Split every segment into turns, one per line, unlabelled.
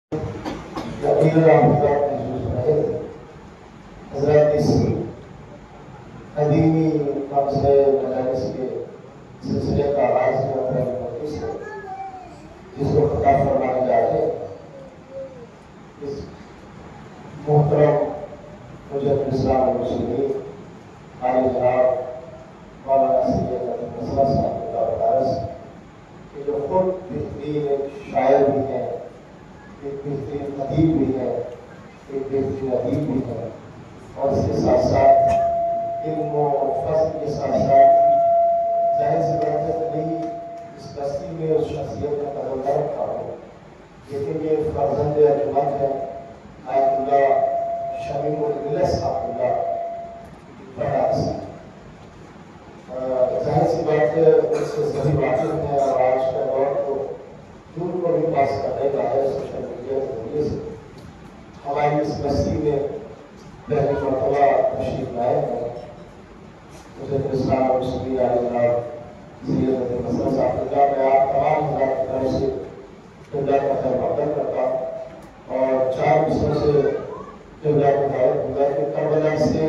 हजरत इस कदीमी मसले मजालिस के सिलसिले का आगाज है जिसको खिताब फरमाने जा रहे हैं। इस मोहतरम मुजद्दिद इस्लाम व मुस्लिमीन आले जनाब मौलाना सैयद अली मसला साहब का वारस कि जो खुद बेहतरीन एक शायर भी हैं, एक बेहतरीन अदीब भी है, एक बेहतरीन अदीब भी है, और इसके साथ साथ इल्म व फज़्ल के साथ साथ जाहिर सी बात है नहीं इस बस्ती में उस शख्सियत का कदम न रखा हो, लेकिन ये फर्जंद अर्जुमंद है आयतुल्लाह शमीमुल मिल्लत साहबुल्लाह फराज। जाहिर सी बात है उससे सभी वाकिफ हैं और आज का दौर तो दूर को भी पास करने का है सोशल मीडिया के जरिए से। हमारी इस बस्ती में पहली मरतबा तशरीफ लाए हैं मुजद्दिद इस्लाम व मुस्लिमीन आले जनाब सैयद अली मसला साहबुल्लाह। मैं आप तमाम हज़रात की तरफ से किबला का खैर मक़दम करता हूँ और 4 मिसरों से किबला को दावत दूंगा कि करबला से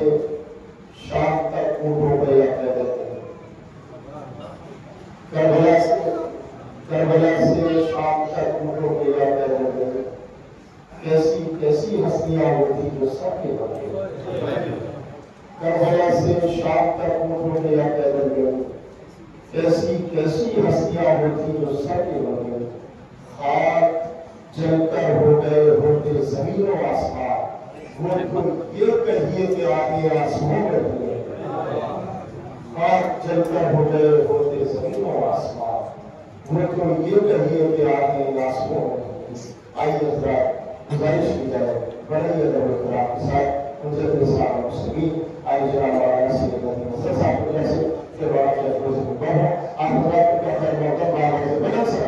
शाम तक ऊँट हो गए या पैदल थे, करबला से शाम तक ऊँट हो गए या पैदल थे, कैसी कैसी हस्तियां होती जो सबके बने। करबला से शाम तक ऊँट हो गए या पैदल गए, कैसी कैसी हस्तियां होती जो सबके बने। खाक जलकर हो गए होते जमीन और आसमान, वो तो ये कहिए कि आगे आसमान में हुए। खाक जलकर हो गए होते जमीन और आसमान, वो तो ये कहिए कि आगे आसमान में हुए। आइए हज़रात गुजारिश की जाए बड़े अदब एहतराम के साथ मुजद्दिद इस्लाम व मुस्लिमीन आले जनाब मौलाना सैयद अली मसला साहबुल्लाह से के बाद के रोज़ मुबारक है। आप हज़रात का खैर मक़दम बारगाह से बदल से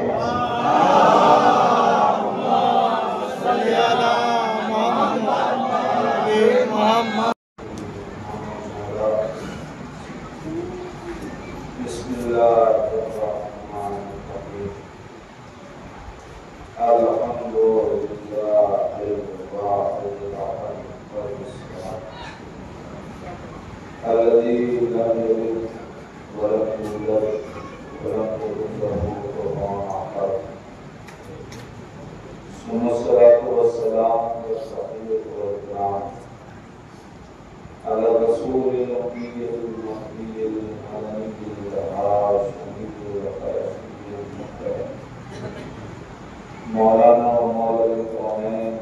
मौलाना मौलवी कौमैन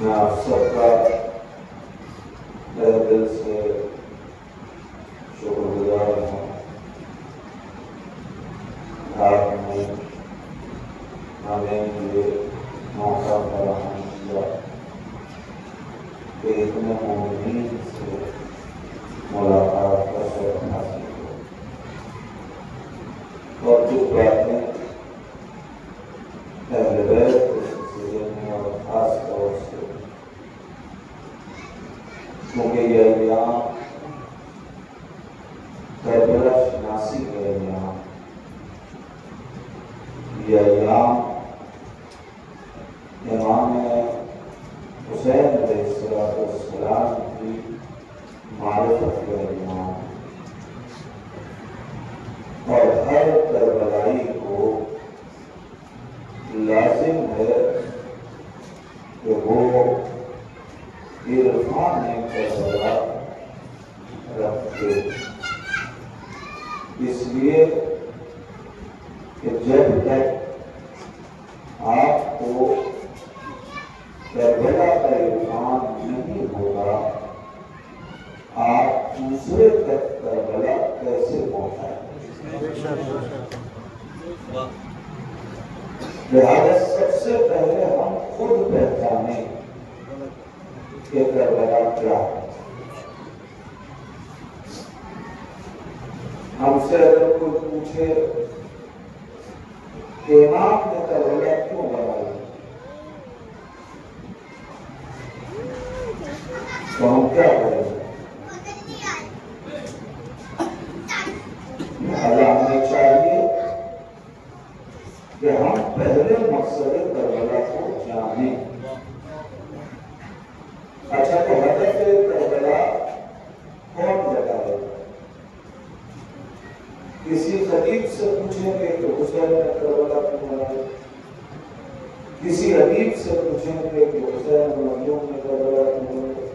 मैं आप सबका तहे दिल से शुक्रगुजार हूँ। आपने हमें ये मौका फराहम किया कि इतने मोमिनीन से मुलाकात का शौक हासिल हो। और कुछ बातें अहले बैत के सिलसिले में और खास तौर से क्योंकि ये अय्याम करबला शनासी के अय्याम, ये अय्याम इमाम हुसैन अलैहिस्सलाम की मारिफत के अय्याम, और हर करबलाई को लाजिम है कि वो इरफान करबला रखे। इसलिए कि जब तक आपको करबला का इरफान नहीं होगा, आप दूसरे तक करबला कैसे पहुंचाएंगे? लिहाजा सबसे पहले हम खुद पहचाने कि करबला क्या है। हमसे अगर कोई पूछे कि इमाम ने करबला क्यों बनाई, तो हम क्या करेंगे? हमें चाहिए कि हम पहले मकसद करबला को जाने। अच्छा, तो हदफ करबला कौन बताए? किसी खतीब से पूछेंगे कि हुसैन ने करबला क्यों बनाई, किसी अदीब से पूछेंगे कि हुसैन मजलूम ने करबला क्यों बनाई,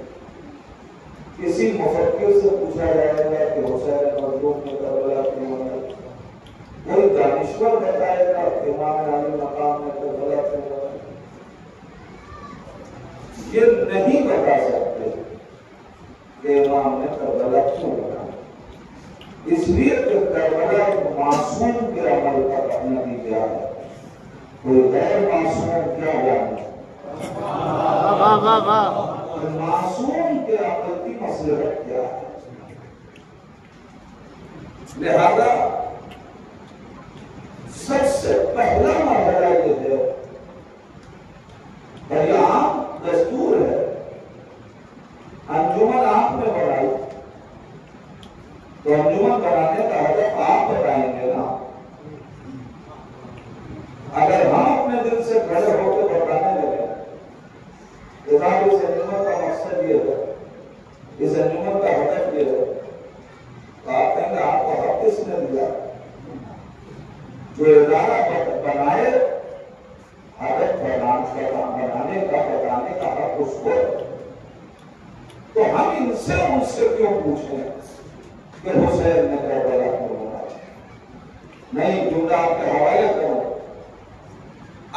किसी मुफक्किर से पूछा जाएगा कि हुसैन मजलूम ने करबला क्यों बनाई, कोई दानिश्वर बताएगा कि इमाम अली मकाम ने करबला क्यों बनाई। ये नहीं बता सकते कि इमाम ने करबला क्यों बनाई, इसलिए कि करबला एक मासूम के अमल का नतीजा है। कोई गैर मासूम क्या जाने, मासूम के अमल की मसलहत क्या है। लिहाजा सबसे पहला मरहला ये है, और ये आम दस्तूर है, अंजुमन आपने बनाई तो अंजुमन बनाने का हदफ आप बताएंगे ना। अगर हम अपने दिल से खड़े होकर बताने लगे इस अंजुमन का मकसद ये है, इस अंजुमन का हदफ ये है, तो आप कहेंगे आपको हक किसने दिया? जो इदारा बनाए हदफ बनाने का बताने का हक उसको है। तो हम इनसे उनसे क्यों पूछें कि हुसैन ने करबला क्यों बनाया? नहीं, जुमला आपके हवाले करो।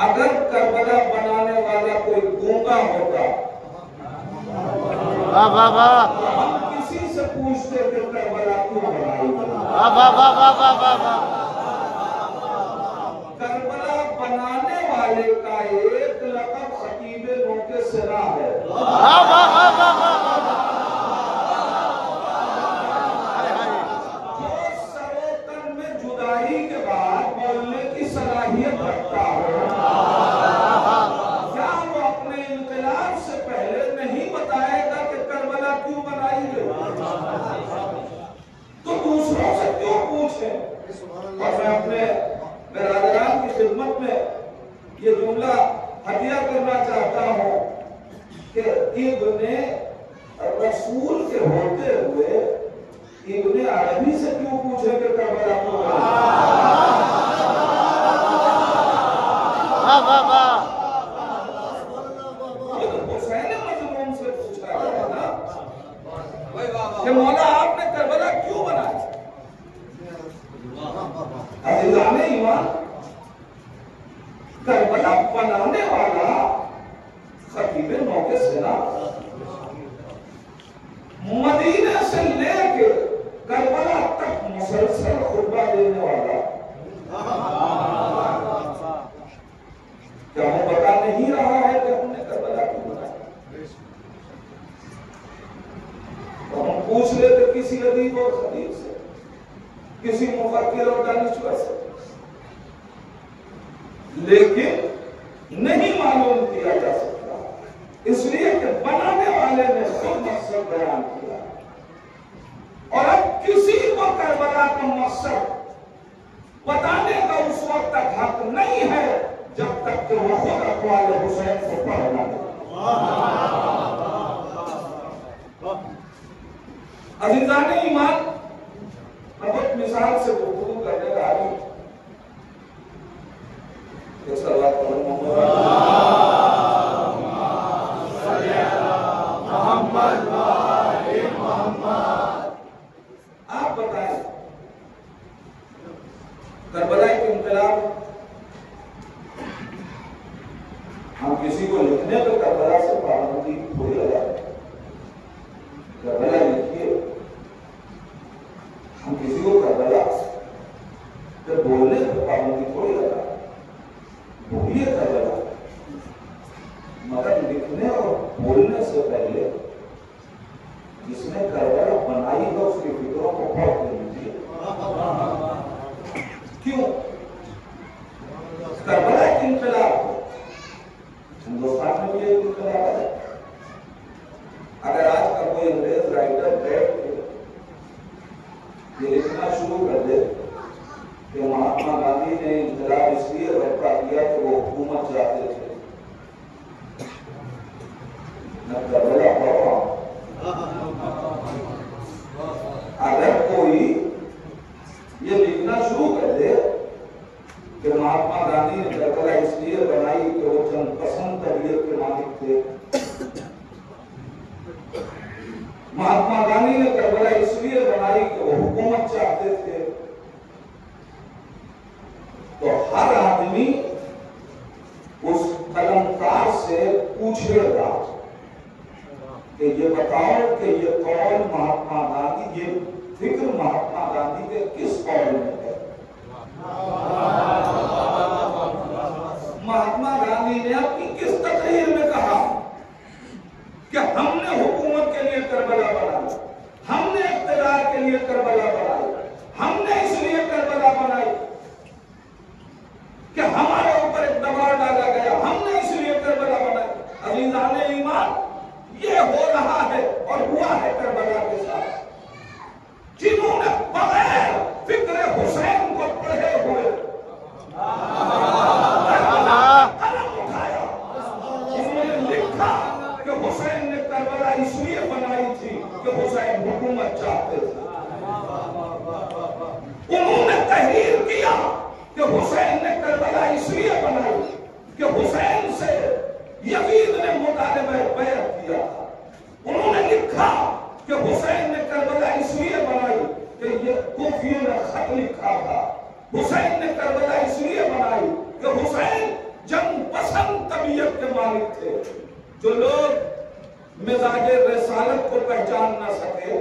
अगर करबला बनाने वाला कोई गूंगा होता तो हम किसी से पूछते कि करबला क्यों बनाई? करबला बनाने वाले का एक लक़ब खतीब मौके सिरा है। के बाद बोलने की सलाहियत रखता हो, क्या वो अपने इनकलाब से पहले नहीं बताएगा कि करबला क्यों बनाई गई? तो दूसरों से क्यों पूछे? और मैं अपने बिरादरान की खिदमत में ये जुमला हदिया करना चाहता हूँ कि इब्ने रसूल के होते हुए इब्ने अरबी से क्यों पूछे कि करबला क्यों बनाई? ये तो हुसैन मजलूम से पूछा गया ना कि मौला आपने करबला क्यों बनाया? अज़ीज़ाने ईमान, करबला बनाने वाला खतीब मौके सिना, मदीने से लेके करबला तक मुसलसल खुतबा देने वाला, क्या वो बता नहीं रहा है कि हमने करबला क्यों बनाया?
पूछ लेते किसी अदीब और खतीब से, किसी मुफक्किर और दानिश्वर से, लेकिन नहीं मालूम किया जा सकता, इसलिए कि बनाने वाले ने खुद मकसद बयान किया। और अब किसी को करबला का मकसद बताने का उस वक्त तक हक नहीं है जब तक कि वो खुद अक़वाल हुसैन को पढ़ ना दे। अज़ीज़ाने ईमान, मैं बहुत मिसाल से गुफ्तगू करने जा रही हूं। आप बताएं, करबला के इंकलाब हम किसी को लिखने पर करबला से पाबंदी थोड़ी लगा रहे। करबला लिखिए, हम किसी को करबला जब बोलने पर पाबंदी थोड़ी लगा, बोलिए करबला, मगर लिखने और बोलने से पहले जिसने करबला बनाई है उसकी फिक्रों को पढ़ कर लीजिए। क्यों? करबला के इंकलाब हिंदुस्तान में भी एक इंकलाब है। अगर आज का कोई अंग्रेज राइटर बैठ के ये लिखना शुरू कर दे कि महात्मा गांधी ने इंकलाब इसलिए बर्पा किया कि वो हुकूमत चाहते थे, मैं करबला पढ़ रहा हूं। अगर कोई ये लिखना शुरू कर दे कि महात्मा गांधी ने करबला इसलिए बनाई कि वो जनपसंद तबीयत के मालिक थे, महात्मा गांधी ने करबला इसलिए बनाई कि वो हुकूमत चाहते थे, तो हर आदमी उस कलमकार से पूछेगा कि ये बताओ कि ये कौल महात्मा गांधी, ये फिक्र महात्मा गांधी के किस कौल में है? महात्मा गांधी ने अपनी किस तकरीर में कहा कि हमने हुकूमत के लिए करबला बनाई, हमने इख्तियार के लिए करबला बनाई, हमने इसलिए करबला बनाई कि हमारे ऊपर एक दबाव डाला गया, हमने इसलिए करबला बनाई। अज़ीज़ाने ईमान, ये हो रहा है और हुआ है करबला के साथ। जिन्होंने बगैर फिक्र हुसैन को पढ़े हुए कलम उठाया, उन्होंने लिखा कि हुसैन ने करबला इसलिए बनाई थी कि हुसैन हुकूमत चाहते थे। उन्होंने तहरीर किया कि हुसैन ने करबला इसलिए बनाई कि हुसैन से यजीद ने मुतालिबा बैअत किया था। उन्होंने लिखा कि हुसैन ने करबला इसलिए बनाई कि ये कूफियों ने खत लिखा था। हुसैन ने करबला इसलिए बनाई कि हुसैन जंग पसंद तबीयत के मालिक थे। जो लोग मिजाज रिसालत को पहचान न सके,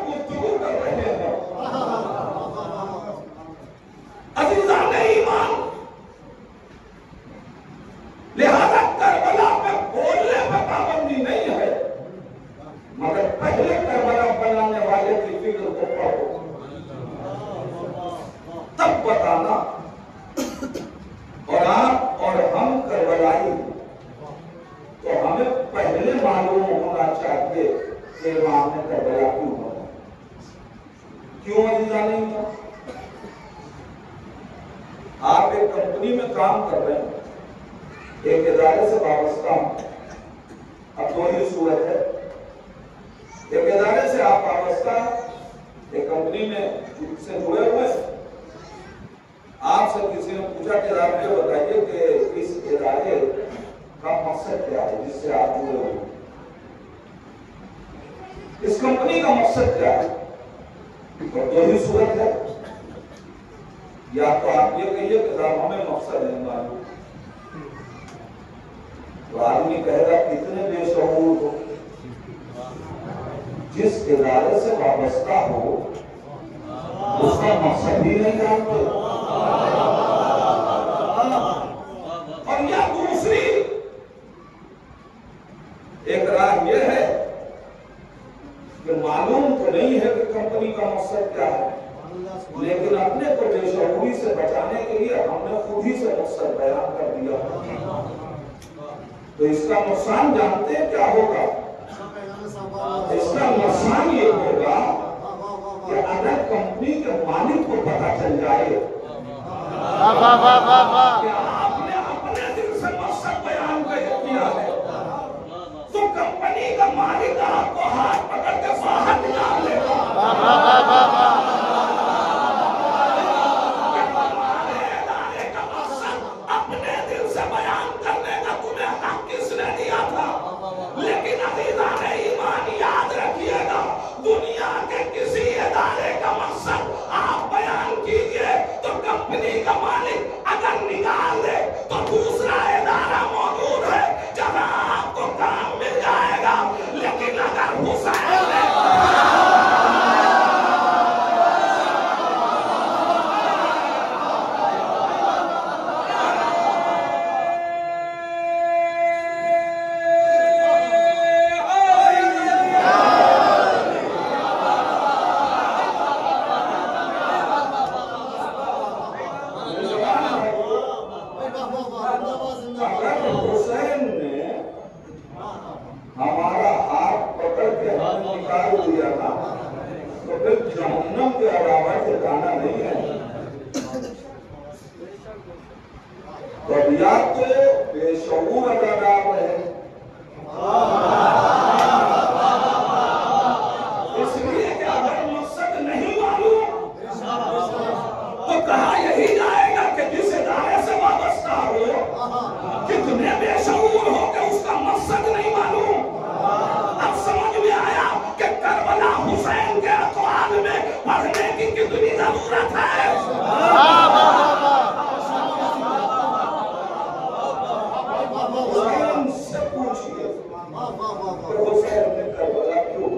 गुफ्तगू कर रहे हैं। अज़ीज़ाने ईमान, लिहाजा करबला पे बोलने पर पाबंदी नहीं है, मगर पहले करबला बनाने वाले की फिक्र को पढ़ो, तब बताना। और आप और हम करबलाई, तो हमें पहले मालूम होना चाहिए कि इमाम ने करबला क्यों बनाया। क्यों अज़ीज़ाने ईमान? आप एक कंपनी में काम कर रहे हैं, एक इदारे से वाबस्ता हूं। अब दो ही सूरत है, एक इदारे से आप वाबस्ता, एक कंपनी में से जुड़े हुए। आपसे किसी ने पूछा कि आप ये बताइए कि इस इदारे का मकसद क्या है जिससे आप जुड़े हुए, इस कंपनी का मकसद क्या है? तो दो ही सूरत है, या तो आप ये कहिए कि साहब हमें मकसद नहीं मालूम, तो आदमी कहेगा कितने बेशऊर हो, जिस इदारे से वाबस्ता हो उसका मकसद ही नहीं जानते। और या दूसरी मकसद क्या है, लेकिन अपने को बेशऊरी से बचाने के लिए हमने खुद ही से मकसद बयान कर दिया। तो इसका नुकसान जानते हैं क्या होगा? इसका नुकसान ये होगा कि अगर कंपनी के मालिक को पता चल जाए कि आपने अपने दिल से मकसद बयान किया है, तो कंपनी का मालिक आपको हाथ पकड़ के बाहर निकाल लेगा। अपने दिल से बयान करने का तुम्हें हक किसने दिया था? लेकिन अज़ीज़ान ईमान याद रखिएगा, दुनिया के किसी इदारे का मकसद आप बयान कीजिए तो कंपनी का मालिक अगर निकाल दे तो दूसरा इदारा मौजूद है जहां आपको काम मिल जाएगा। लेकिन अगर हुसैन ने हमारा हाथ पकड़ के हाथ निकाल दिया था तो फिर जहन्नम के अलावा ठिकाना नहीं है। तो या तो बेशऊर अदादार है, इसलिए कि अगर मकसद नहीं मालूम तो कहा यही जाएगा कि जिस इदारे से वाबस्ता हो कितने बेशऊर हो कि उसका मकसद नहीं मालूम। अब समझ में आया कि करबला हुसैन के अक़वाल में पढ़ने की कितनी जरूरत है। हुसैन से पूछिए हुसैन ने करबला क्यों?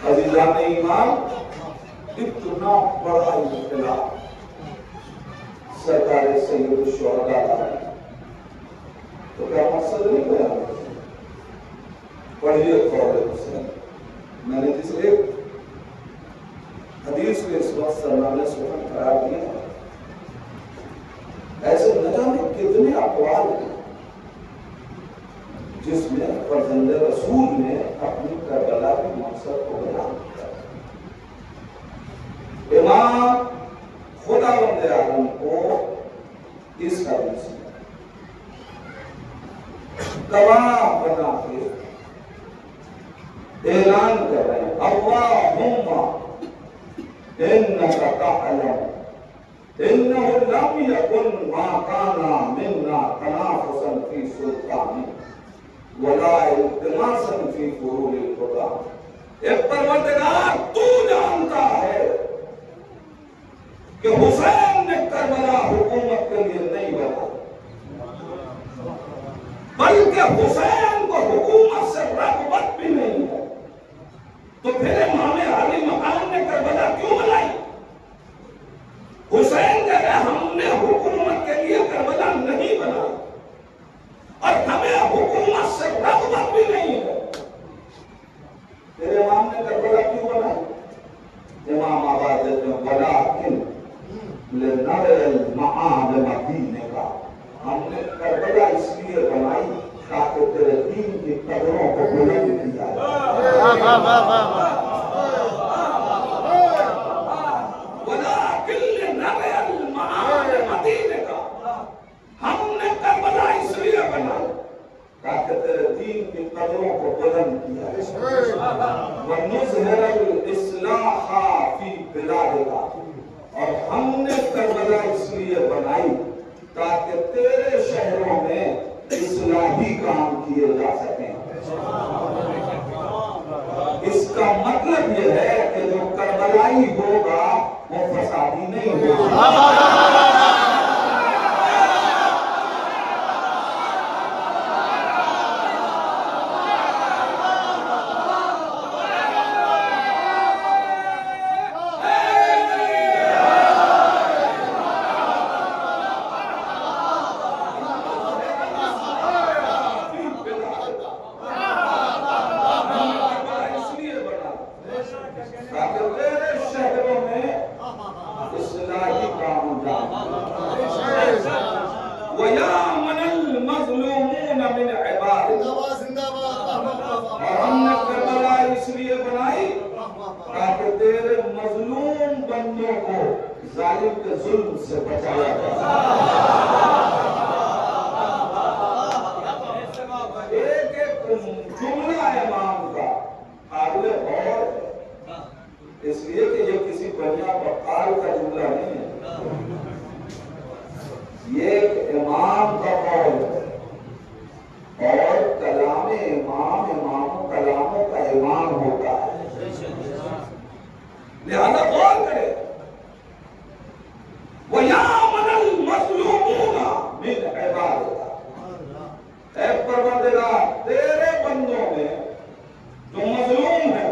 अज़ीज़ान ईमान, इतना बड़ा इख्तिलाफ सरकार सैयद शुहदा का है तो क्या मकसद नहीं बयान? पढ़िए कौल हुसैन। मैंने जिस एक हदीस को इस वक्त सरनामे सुखन करार दिया, ऐसे न जाने कितने अक़वाल हैं जिसमें फर्जंद रसूल ने अपनी करबला के मकसद को बयान किया। इमाम खुदावंद आलम को इस हदीस में गवाह बना के ऐलान कर रहे हैं, अल्लाहुम्मा इन्नका तअलम इन्नहु लम यकुन मा काना मिन्ना तनाफुसन फी सुल्तानी वला इल्तिमासन फी फुरूलिल खुदा। एक परवरदिगार, तू जानता है कि हुसैन ने करबला हुकूमत के लिए नहीं बना, बल्कि हुसैन को हुकूमत से रग़बत भी नहीं है। तो फिर इमाम अली मकाम ने करबला क्यों बनाई? हुसैन कहे हमने हुकूमत के लिए करबला नहीं बना और हमें हुकूमत से रग़बत भी नहीं है। फिर इमाम ने करबला क्यों बनाई? इमाम आवाज में वलाकिन मदीने का, हमने करबला इसलिए बनाई ताकि तेरे दीन की कदरों को बुलंद किया जाए। मदीने का हमने करबला इसलिए बनाई ताकि तेरे दीन की कदरों को बुलंद किया जाए। इस्लाहा फी बिलादिका, और हमने करबला इसलिए बनाई ताकि तेरे शहरों में इस्लाही काम किए जा सकें। इसका मतलब यह है कि जो करबलाई होगा वो फसादी नहीं होगा। से बचाया गया। एक एक जुमला इमाम का काबिल गौर है, इसलिए कि ये किसी बढ़िया बक्काल का जुमला नहीं है, ये एक इमाम का कौल है और कलाम इमाम इमामों कलामों का इमाम होता है। लिहाजा गौर करें, वो यामनल मज़लूमूना मिन इबादतिका, ऐ परवरदिगार तेरे बंदों में जो मजलूम है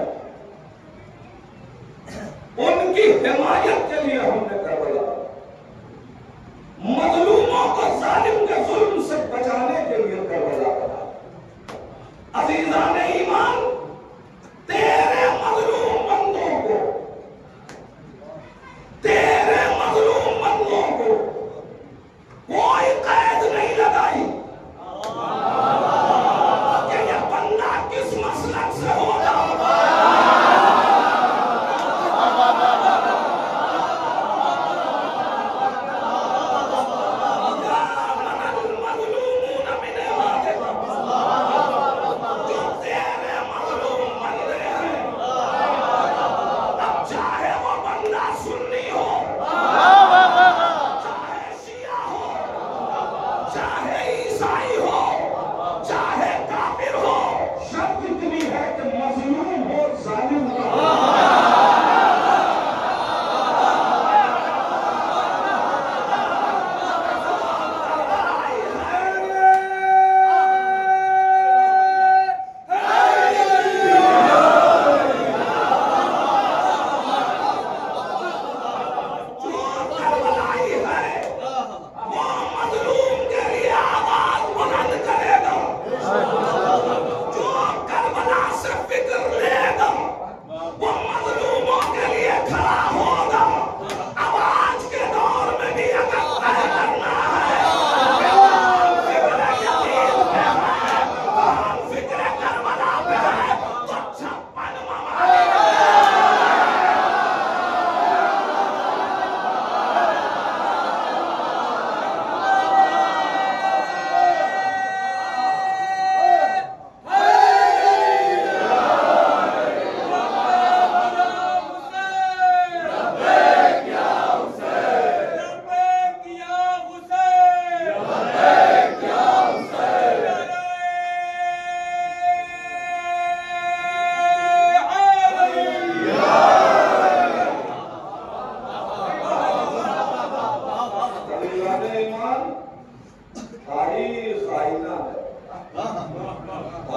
उनकी हिमायत के लिए हमने करबला, मजलूमों को जालिम के जुल्म से बचाने के लिए करबला बना। अज़ीज़ान ईमान, तेरे मजलूम बंदों को, तेरे मजलूम बंदों को कोई कैद नहीं लगाई कि ये बंदा किस मसलक से होगा।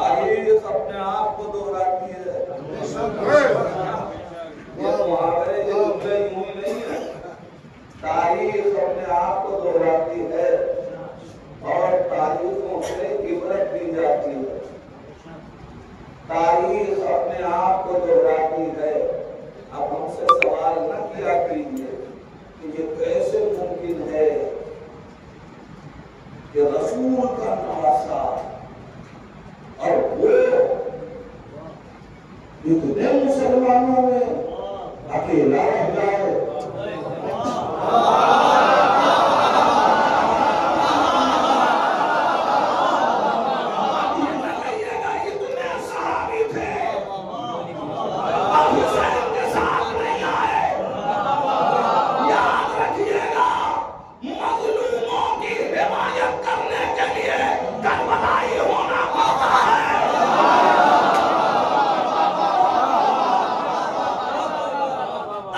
तारीख अपने आप को दोहराती है। ये मुहावरे ये जुमले यूं ही नहीं है, तारीख अपने आप को दोहराती है और तारीखों से इबरत दी जाती है। तारीख अपने आप को दोहराती है। अब हमसे सवाल न किया कीजिए कि ये कैसे मुमकिन है कि रसूल का नवासा और वो इतने मुसलमानों में अकेला रह जाए।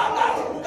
अगर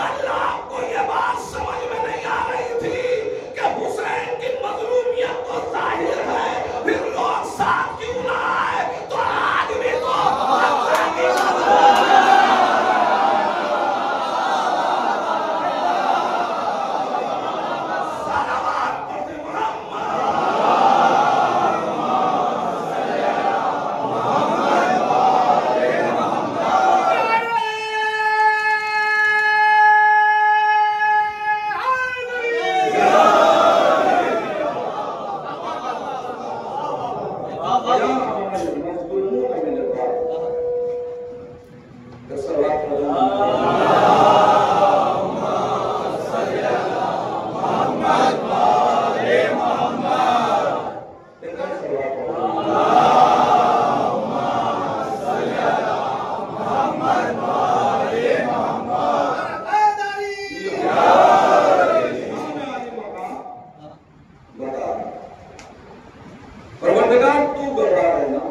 गवाह है ना,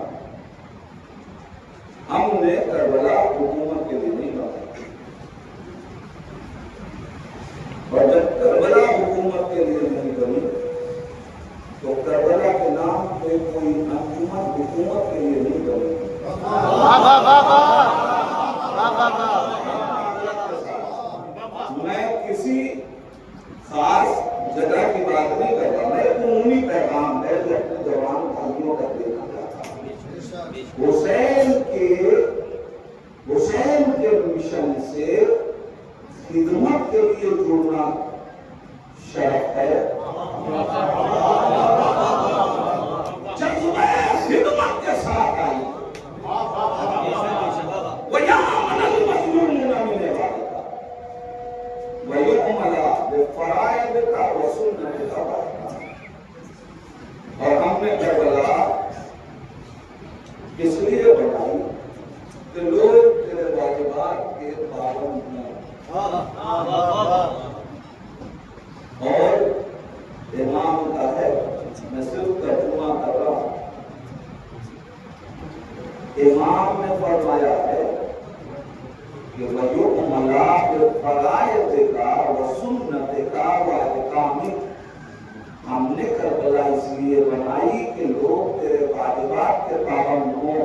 हमने करबला हुकूमत के लिए नहीं बनाई, और जब करबला हुकूमत के लिए नहीं बनी तो करबला के नाम पे कोई अंजुमन हुकूमत के लिए नहीं बनी। मैं किसी खास जगह की बात नहीं कर रहा, मैं उन्हीं पैगाम है जो अपने जवान भाइयों का देना चाहता हूं। हुसैन के मिशन से खिदमत के लिए जुड़ना शर्त है। जज्बे खिदमत के साथ आई और हमने करबला इसलिए बनाई कि लोग तेरे वाजिबात के पाबंद हों। और इमाम का है, मैं सिर्फ तर्जुमा कर रहा हूं, इमाम ने फरमाया है कि वयुकमला फरायतिका व सुन्नतिका व इकामिक, हमने करबला इसलिए बनाई कि लोग तेरे वाजिबात के पाबंद हों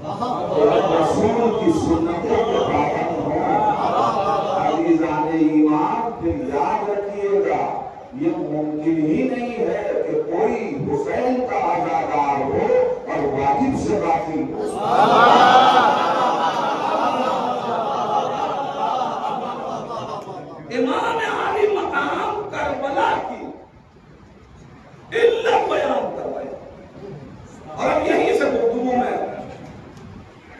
और रसूल की सुन्नतों के पाबंद हों। अज़ीज़ाने ईमान, फिर याद रखिएगा ये मुमकिन ही नहीं है कि कोई हुसैन का आज़ादार हो और वाजिब से बाकी हो। इमाम आली मकाम करबला की इल्लत बयान करवाई, और अब यहीं से गुफ्तगू में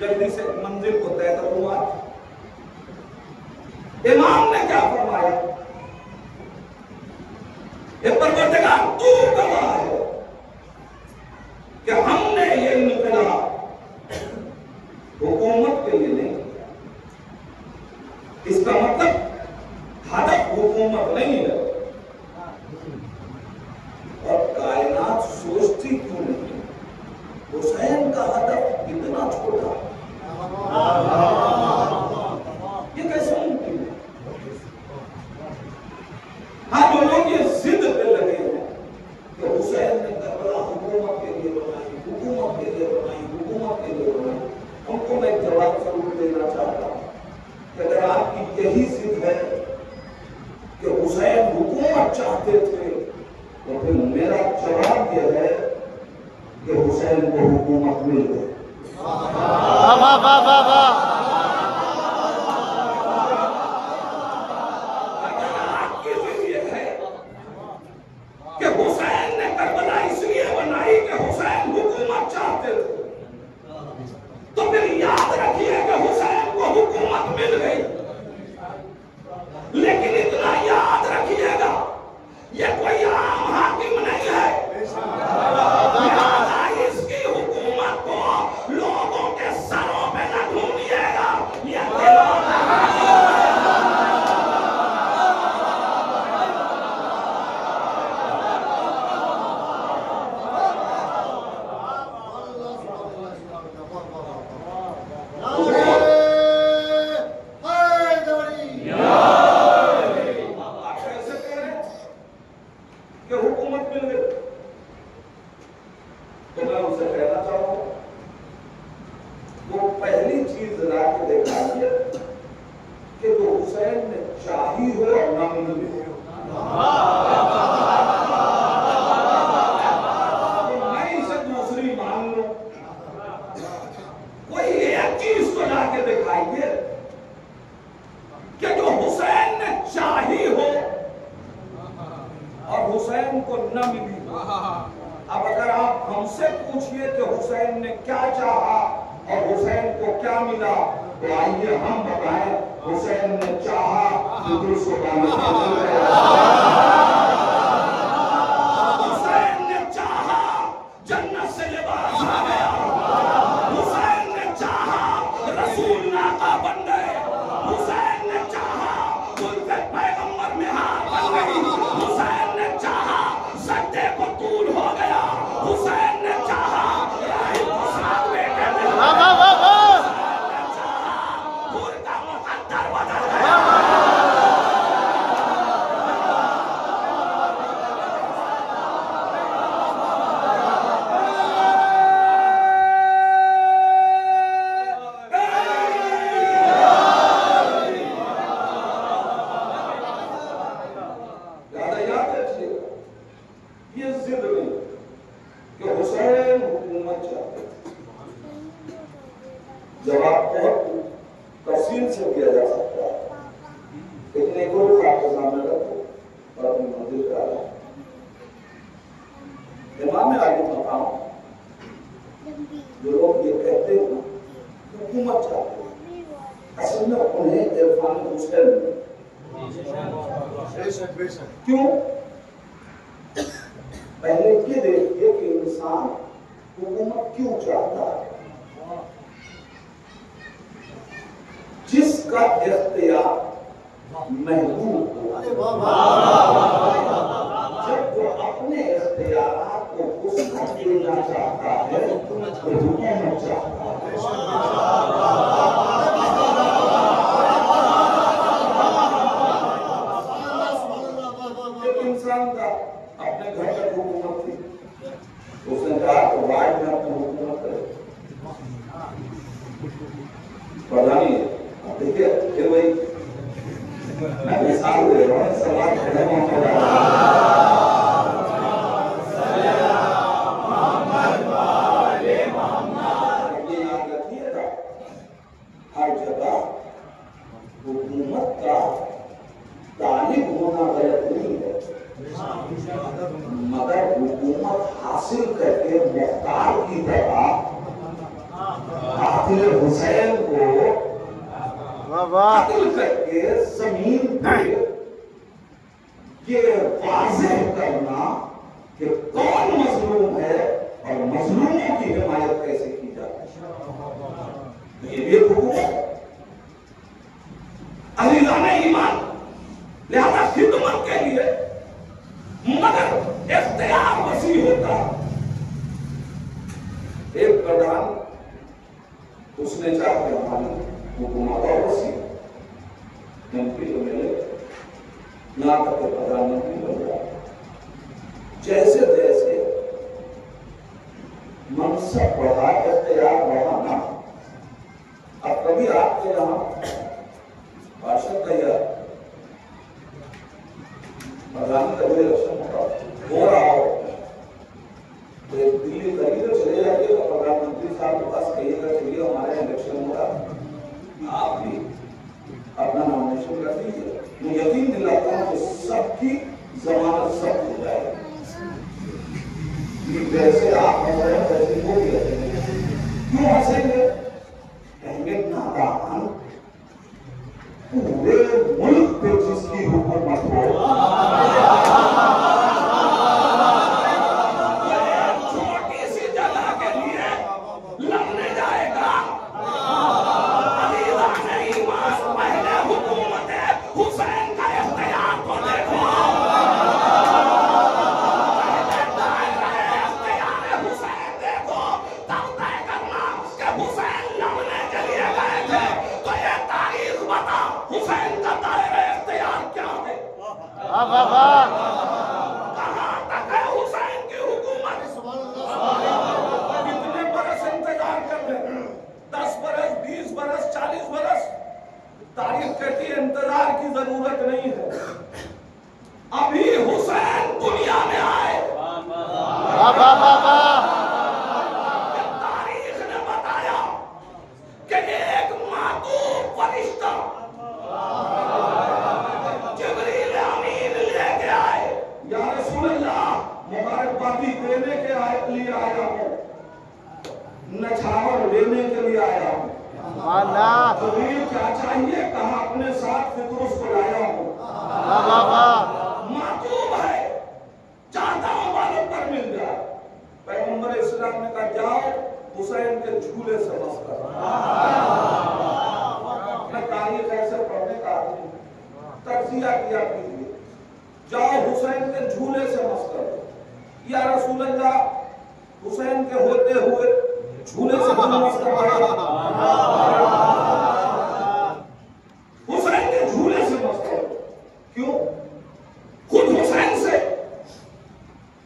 जल्दी से मंजिल को तय करूंगा। इमाम ने क्या फरमाया? परवरदिगार तू गवाह है कि हमने ये इनकलाब हुकूमत के लिए नहीं किया। इसका मतलब हदफ हुकूमत नहीं है। और कायनात सोचती क्यों नहीं? हुसैन का हदफ इतना छोटा, ये कैसे मुमकिन है? हाँ, जो लोग ये जिद पे लगे हैं कि हुसैन ने करबला हुकूमत के लिए बनाई, हुकूमत के लिए बनाई, हुकूमत के लिए बनाई, उनको मैं जवाब जरूर देना चाहता हूं कि अगर आपकी यही जिद है कि हुसैन हुकूमत चाहते थे, तो फिर मेरा जवाब यह है कि हुसैन को हुकूमत मिल गई। आपकी जिद यह है कि हुसैन ने करबला इसलिए बनाई कि हुसैन हुकूमत चाहते थे, तो फिर याद रखिए कि हुसैन को हुकूमत मिल गई। लेकिन इतना याद रखिएगा, ये कोई आम हाकिम नहीं है। इसकी हुकूमत को लोगों के सरों पे न ढूंढिएगा, कि हुकूमत मिल गई। तो मैं उनसे कहना चाहूंगा, वो पहली चीज ला के दिखाइए कि तो हुसैन ने चाही हो और ना मिली हो। मैं इसे दूसरी मान लो, कोई एक चीज को ला के दिखाइए कि जो हुसैन ने चाही हो और हुसैन को न मिली। अब अगर आप हमसे पूछिए कि हुसैन ने क्या चाहा और हुसैन को क्या मिला, तो आइए हम बताएं, हुसैन ने चाहा कि दूसरों का हुसैन ने चाहा जन्नत से लिबास आ गया, हुसैन ने चाहा रसूल नाका बन गए, हुसैन ने चाहा उनके पैगंबर में हार बन गई, हुसैन ने चाहा सज्जे को तूल हो गया, हुसैन ने चाहा ये जिद नहीं कि हुसैन हुकूमत चाहते। जवाब बहुत तफसील से दिया जा सकता है, लेकिन एक और आपके सामने रखो और अपनी मंजिल पे आ जाओ। इमाम आगे मकाम जो लोग ये कहते हैं हुकूमत चाहते हैं, असल में उन्हें इरफान हुसैन क्यों? पहले ये देखिए कि इंसान हुकूमत क्यों चाहता है। जिसका इख्तियार महदूद हो, जब वो अपने इख्तियारात को वुसअत देना चाहता है तो हुकूमत चाहता है। इंसान का अपने घर पर हुकूमत थी, उसने कहा तो वार्ड में अपनी हुकूमत करे। प्रधानी देखिए फिर वही मैं मिसाल दे रहा हूँ, सवाल याद रखिएगा, हर जगह हुकूमत का तालिब होना गलत नहीं है, मगर हुकूमत हासिल करके मुख्तार की तरह कातिल हुसैन को कत्ल करके जमीन पे ये वाज़ेह करना कि कौन मजलूम है और मजलूमों की हिमायत कैसे की जाती है, ये भी एक हुकूमत है। अजीज़ान ईमान, लिहाजा खिदमत के लिए मगर इख्तियार वसी होता। एक प्रधान उसने चाहा कि हमारी हुकूमत और वसी एमपी तो मिले, यहां तक प्रधानमंत्री बन गया। जैसे जैसे मनसब बढ़ा, इख्तियार बढ़ा ना, अब कभी आपके यहां पार्षद तैयार प्रधान का इलेक्शन हो रहा हो तो दिल्ली कभी तो चले जाइए तो प्रधानमंत्री साहब के पास कहिएगा चलिए हमारे इलेक्शन हो रहा है, आप भी अपना नॉमिनेशन कर दीजिए। मैं यकीन दिलाता हूँ कि सबकी जमानत सब हो जाएगी। जैसे आप हो रहे हैं वैसे वो भी हंसेंगे। क्यों हंसेंगे? कहेंगे नादान, पूरे मुल्क पे जिसकी हुकूमत हो छोटी सी जगह के लिए लड़ने जाएगा। अजीज़ान ईमान, पहले हुकूमत हुसैन का इख्तियार को देखो, पहले दायरा इख्तियार हुसैन देखो, तब तय करना कि हुसैन लड़ने के लिए गए थे तो ये तारीख बता हुसैन का दायरा इख्तियार क्या है। कहां तक है हुसैन की हुकूमत? कितने बरस इंतजार कर रहे? 10 बरस, 20 बरस, 40 बरस? तारीख कहती है इंतजार की जरूरत नहीं है, अभी हुसैन दुनिया में आए। तारीख ने बताया कि एक मासूम फरिश्ता जिब्रील अमीन लेके आए, या रसूल अल्लाह मुबारकबादी देने के लिए आया हूं, नछावर लेने के लिए आया हूं। जिब्रील क्या चाहिए? कहा अपने साथ फितरुस को लाया हूं। मासूम है, चाहता हूं मालूम पर मिल जाए। पैगंबर इस्लाम ने कहा जाओ हुसैन के झूले से मस करो। तारीख ऐसे पढ़ने का तर्जिया किया कीजिए, जाओ हुसैन के झूले से मस करो। या रसूल अल्लाह, हुसैन के होते हुए झूले से मस करो, हुसैन के झूले से मस करो। क्यों? खुद हुसैन से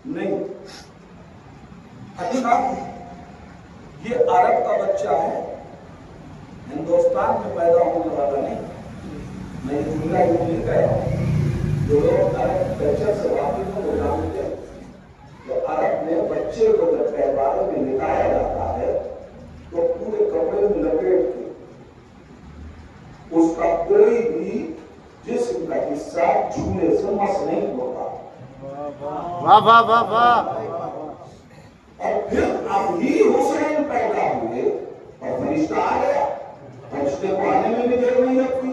नहीं। अच्छा, ये अरब का बच्चा है, हिंदुस्तान में पैदा होने वाला नहीं। मैं ये जुमला यूं नहीं कह रहा हूं, जो लोग अरब कल्चर से वाकिफ हैं वो जानते हैं बच्चे को जब पैदारे में लिटाया जाता है तो पूरे कपड़े में लपेट के उसका कोई भी जिस्म का हिस्सा झूले से मस नहीं होता।
वाह वाह वाह वाह।
और फिर अब ही हुसैन पैदा हुए और फरिश्ता आ गया, फरिश्ते को आने में भी देर नहीं लगती।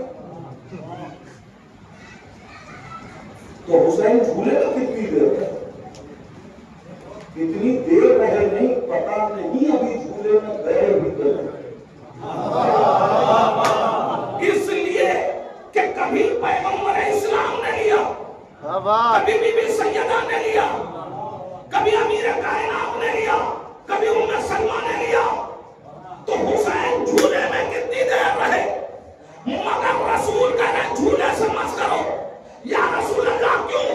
तो हुसैन झूले में कितनी देर रहे, कितनी देर रहे नहीं पता नहीं, अभी झूले में गए भी गए। इसलिए कि कभी पैगंबर इस्लाम ने लिया, कभी बीबी सैयदा ने लिया, कभी अमीर कायनात ने लिया, कभी उम्मे सलमा ने लिया। तो हुसैन झूले में कितनी देर रहे, मगर रसूल कह रहे झूले से मत करो। या रसूल अल्लाह क्यों?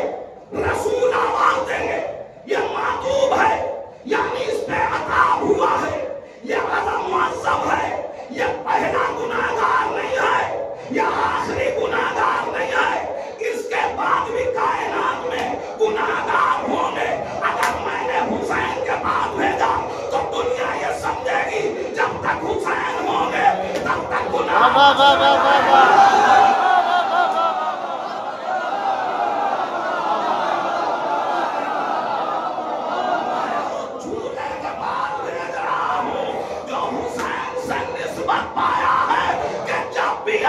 रसूल आवाज देंगे, ये मातूब है, यानी इस पे अताब हुआ है, ये अज़म मुअज़्ज़म है, ये पहला गुनाहगार नहीं है, ये आखिरी गुनाहगार नहीं है, इसके बाद भी कायनात में गुनाहगार होंगे। अगर मैंने हुसैन के बाद भेजा तो दुनिया ये समझेगी जब तक हुसैन होंगे तब तक गुनाह।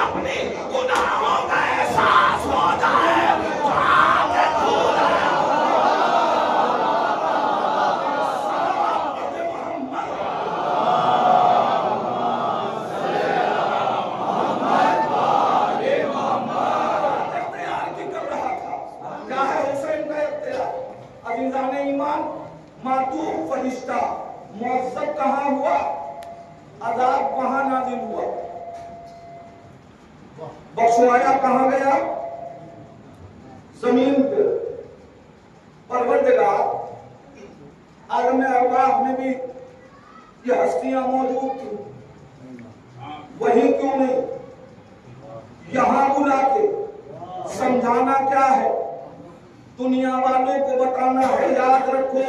अपने गुनाहों का एहसास हो जाए तो आगे खुल कर रहा था। क्या है हुसैन का इख्तियार? अज़ीज़ाने ईमान, मातूब फरिश्ता मुअज़्ज़ब कहाँ हुआ? अज़ाब वहां नाज़िल हुआ। बख्शवाया कहां गया? जमीन पे। परवरदिगार आलम अरवाह में भी ये हस्तियां मौजूद थी, वही क्यों नहीं यहां बुला के समझाना क्या है? दुनिया वालों को बताना है, याद रखो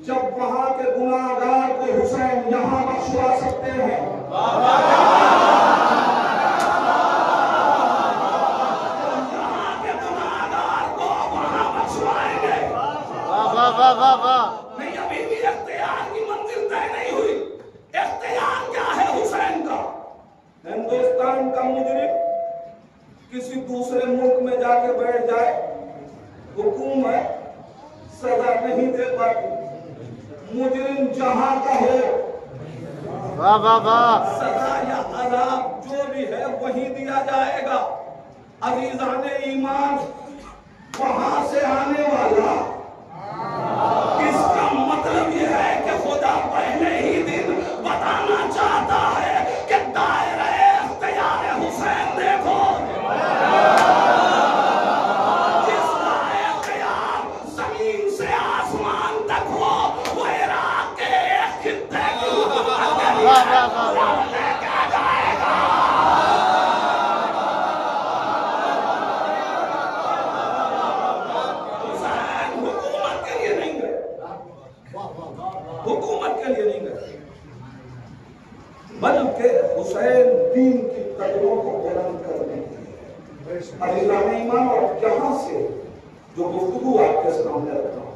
जब वहां के गुनाहगार को हुसैन यहां बख्शवा सकते हैं।
वाह वाह वाह।
नहीं, अभी भी इख्तियार की मंजिल तय नहीं हुई। इख्तियार क्या है हुसैन का? हिंदुस्तान का मुजरिम किसी दूसरे मुल्क में जाके बैठ जाए, हुकूमत सजा नहीं दे पाती। मुजरिम जहां का हो,
वाह वाह वाह,
सजा या अज़ाब जो भी है वही दिया जाएगा। अज़ीज़ाने ईमान, वहां से आने वाला, इसका मतलब यह है कि खुदा पहले ही दिन बताना चाहता है कि दायरे इख्तियार हुसैन देखो, जिसका इख्तियार जमीन से आसमान तक हो, वो इराक के एक खित्ते की लेके जाएगा। हुकूमत के लिए नहीं गए, बल्कि हुसैन दीन की कदरों को बुलंद करने के लिए। अज़ीज़ाने ईमान, और यहाँ से जो गुफ्तगू आपके सामने रखा हूं,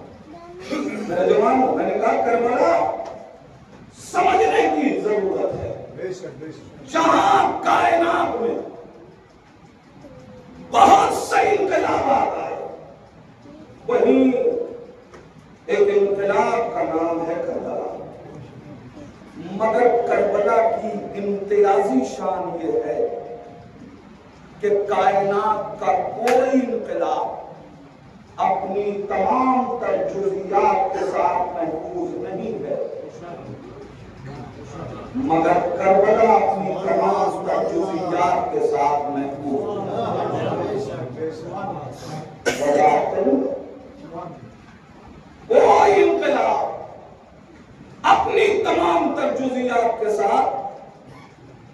मेरे जवानों, मैंने कहा करबला समझने की जरूरत है। जहां कायनात में बहुत से इनकलाबात आए, वहीं एक इनकलाब का नाम है करबला। मगर करबला की इम्तियाजी शान ये है कि कायनात का कोई इनकलाब अपनी तमाम तजुज़ियात के साथ महफूज नहीं है, मगर करबला अपनी तमाम तजुज़ियात के साथ महफूज है। कोई इनकलाब अपनी तमाम तजुज़ियात के साथ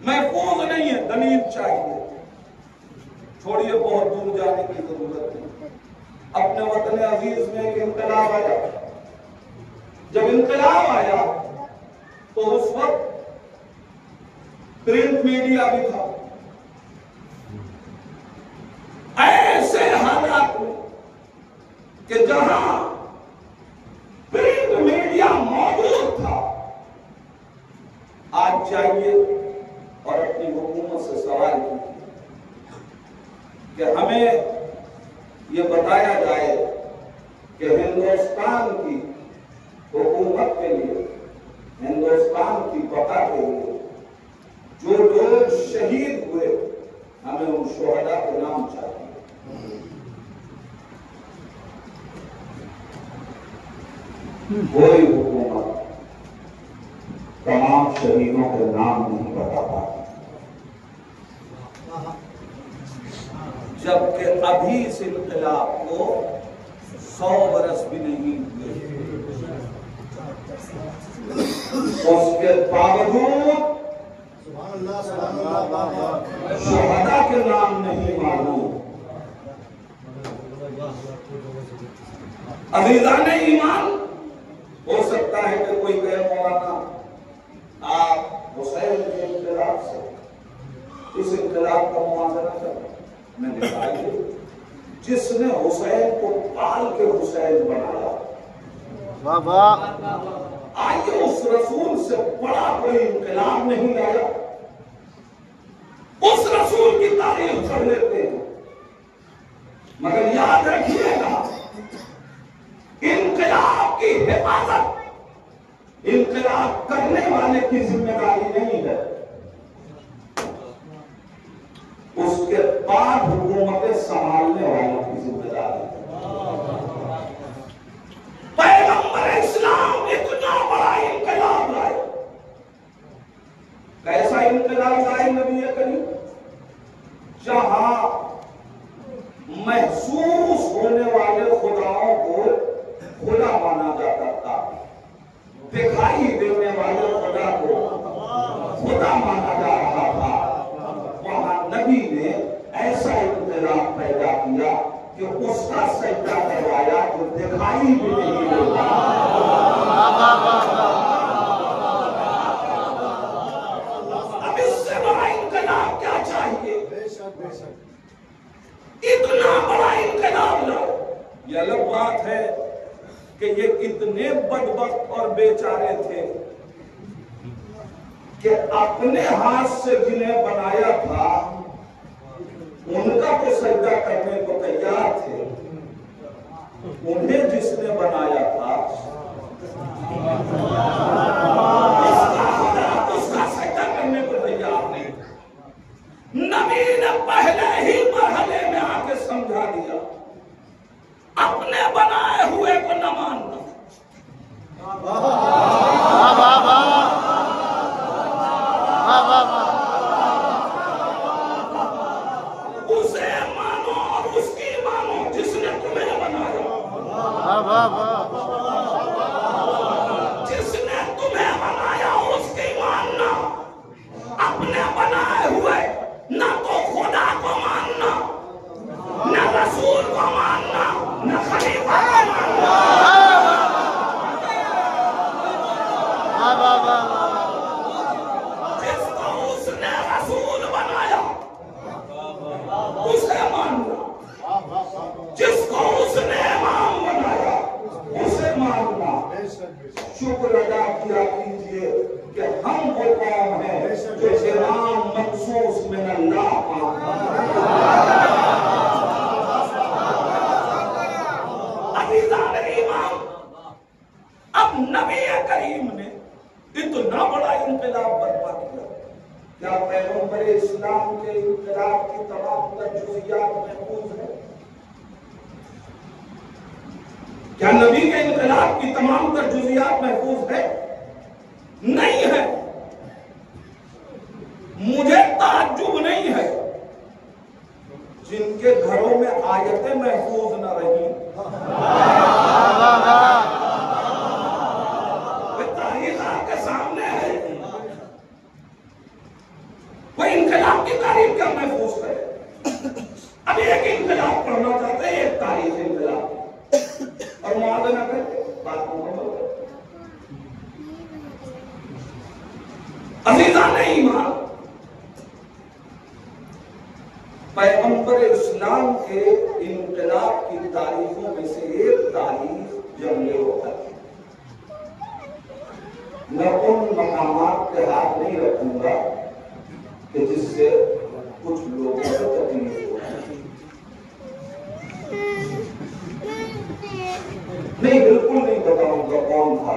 महफूज नहीं है, दलील चाहिए। छोड़िए, बहुत दूर जाने की जरूरत नहीं। अपने वतन अजीज में एक इनकलाब आया, जब इंकलाब आया तो उस वक्त प्रिंट मीडिया भी था। ऐसे हालात में कि जहां प्रिंट मीडिया मौजूद था, आज जाइए और अपनी हुकूमत से सवाल कीजिए कि हमें यह बताया जाए कि हिंदुस्तान की हुकूमत के लिए, हिंदुस्तान की बका के लिए जो लोग शहीद हुए, हमें उन शोहदा के नाम चाहिए। कोई हुकूमत तमाम शहीदों के नाम नहीं बता पाती, जबकि अभी इस इनकलाब को 100 बरस भी नहीं हुए। उसके बावजूद शोहदा के नाम नहीं मालूम। अज़ीज़ान ईमान, हो सकता है कि कोई कहे मौलाना आप हुसैन के इनकलाब से इस इनकलाब का मुआवजा करें। मैंने कहा जिसने हुसैन को पाल के हुसैन बनाया, आइए उस रसूल से बड़ा कोई इनकलाब नहीं आया। उस रसूल की तारीफ कर लेते हैं, मगर याद रखिएगा इनकलाब की हिफाजत इनकलाब करने वाले की जिम्मेदारी नहीं है, उसके बाद हुकूमतें संभालने वालों की जिम्मेदारी है। पैगंबर इस्लाम इतना बड़ा इनकलाब लाए। कैसा इनकलाब लाए नबी करीम? जहां महसूस होने वाले खुदाओं को खुदा माना जाता था, दिखाई देने वाले खुदा को खुदा माना जा रहा था, वहां नबी ने ऐसा इनकलाब पैदा किया कि उसका सजदा करवाया जो दिखाई भी नहीं देता। अब इससे बड़ा इनकलाब क्या चाहिए? इतना बड़ा इनकलाब लो। यह अलग बात है कि ये इतने बदबख्त और बेचारे थे कि अपने हाथ से जिन्हें बनाया था उनका तो सजदा करने को तैयार थे, उन्हें जिसने बनाया था उसका सजदा करने को तैयार नहीं। नबी ने पहले ही मरहले में आके समझा दिया, अपने बनाए हुए को न मानना। उसे मानो और उसकी मानो जिसने तुम्हें बनाया। जिसने तुम्हें बनाया उसकी मानना, अपने बनाए हुए न तो खुदा को मानना, न रसूल को मानना, न खलीफा को मानना। जिसको उसने रसूल बनाया उसे मानना, जिसको उसने इमाम बनाया उसे मानना। शुक्र अदा किया कीजिए कि हम वो कौम है जो इमाम मखसूस में अल्लाह अब नबी करीम ने इतना बड़ा इनकलाब बर्पा किया। क्या पैगंबर इस्लाम के इनकलाब की तमाम जुज़ियात महफूज है? क्या नबी के इनकलाब की तमाम जुज़ियात महफूज है? नहीं है। मुझे ताज्जुब नहीं है जिनके घरों में आयतें महफूज न रही। तारीख आपके सामने है। कोई इनकलाब की तारीख क्या महफूज करे? अब एक इनकलाब पढ़ना चाहते हैं, एक तारीख इनकलाब और मुआवजा करते बात मुकम्मल। अजीजान ईमान, पैगंबर इस्लाम के इनकलाब की तारीखों में से एक तारीख जंगे उहद। मैं उन मकामात पे हाथ नहीं रखूंगा कि जिससे कुछ लोगों को तकलीफ हो। नहीं, बिल्कुल नहीं बताऊंगा कौन था।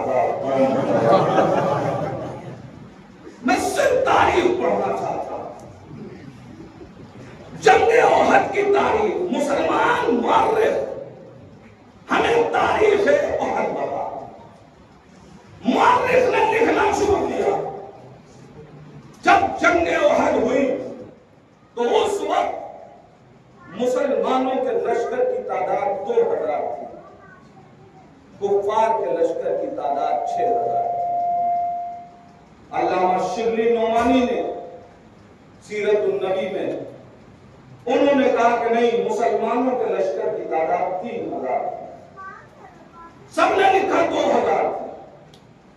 मैं सिर्फ तारीख पढ़ना चाहता हूं। जंगे उहद की तारीख, मुसलमान मुअर्रिख हमें तारीख उहद बता। मुअर्रिख ने लिखना शुरू किया। जब जंगे उहद हुई तो उस वक्त मुसलमानों के लश्कर की तादाद 2000 थी, कुफ्फार के लश्कर की तादाद 6000 थी। अल्लामा शिबली नोमानी ने सीरत उन-नबी में उन्होंने कहा कि नहीं, मुसलमानों के लश्कर की तादाद 3000 थी। सबने लिखा 2000 थी।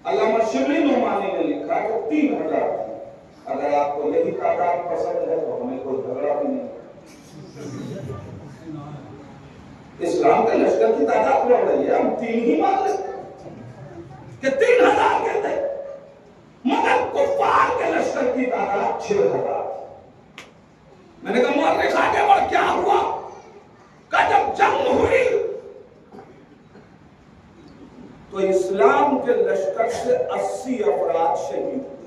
अल्लामा शिबली नोमानी ने लिखा कि 3000 थी। अगर आपको यही तादाद पसंद है तो हमें कोई झगड़ा भी नहीं। इस्लाम के लश्कर की तादाद बढ़ रही है, हम 3 ही मान लेते कि 3000 कहते, मगर कुफ्फार के लश्कर की तादाद 6000। मैंने कहा मुअर्रिख आगे बढ़, क्या हुआ? का जब जंग हुई तो इस्लाम के लश्कर से 80 अफराद शहीद हुए।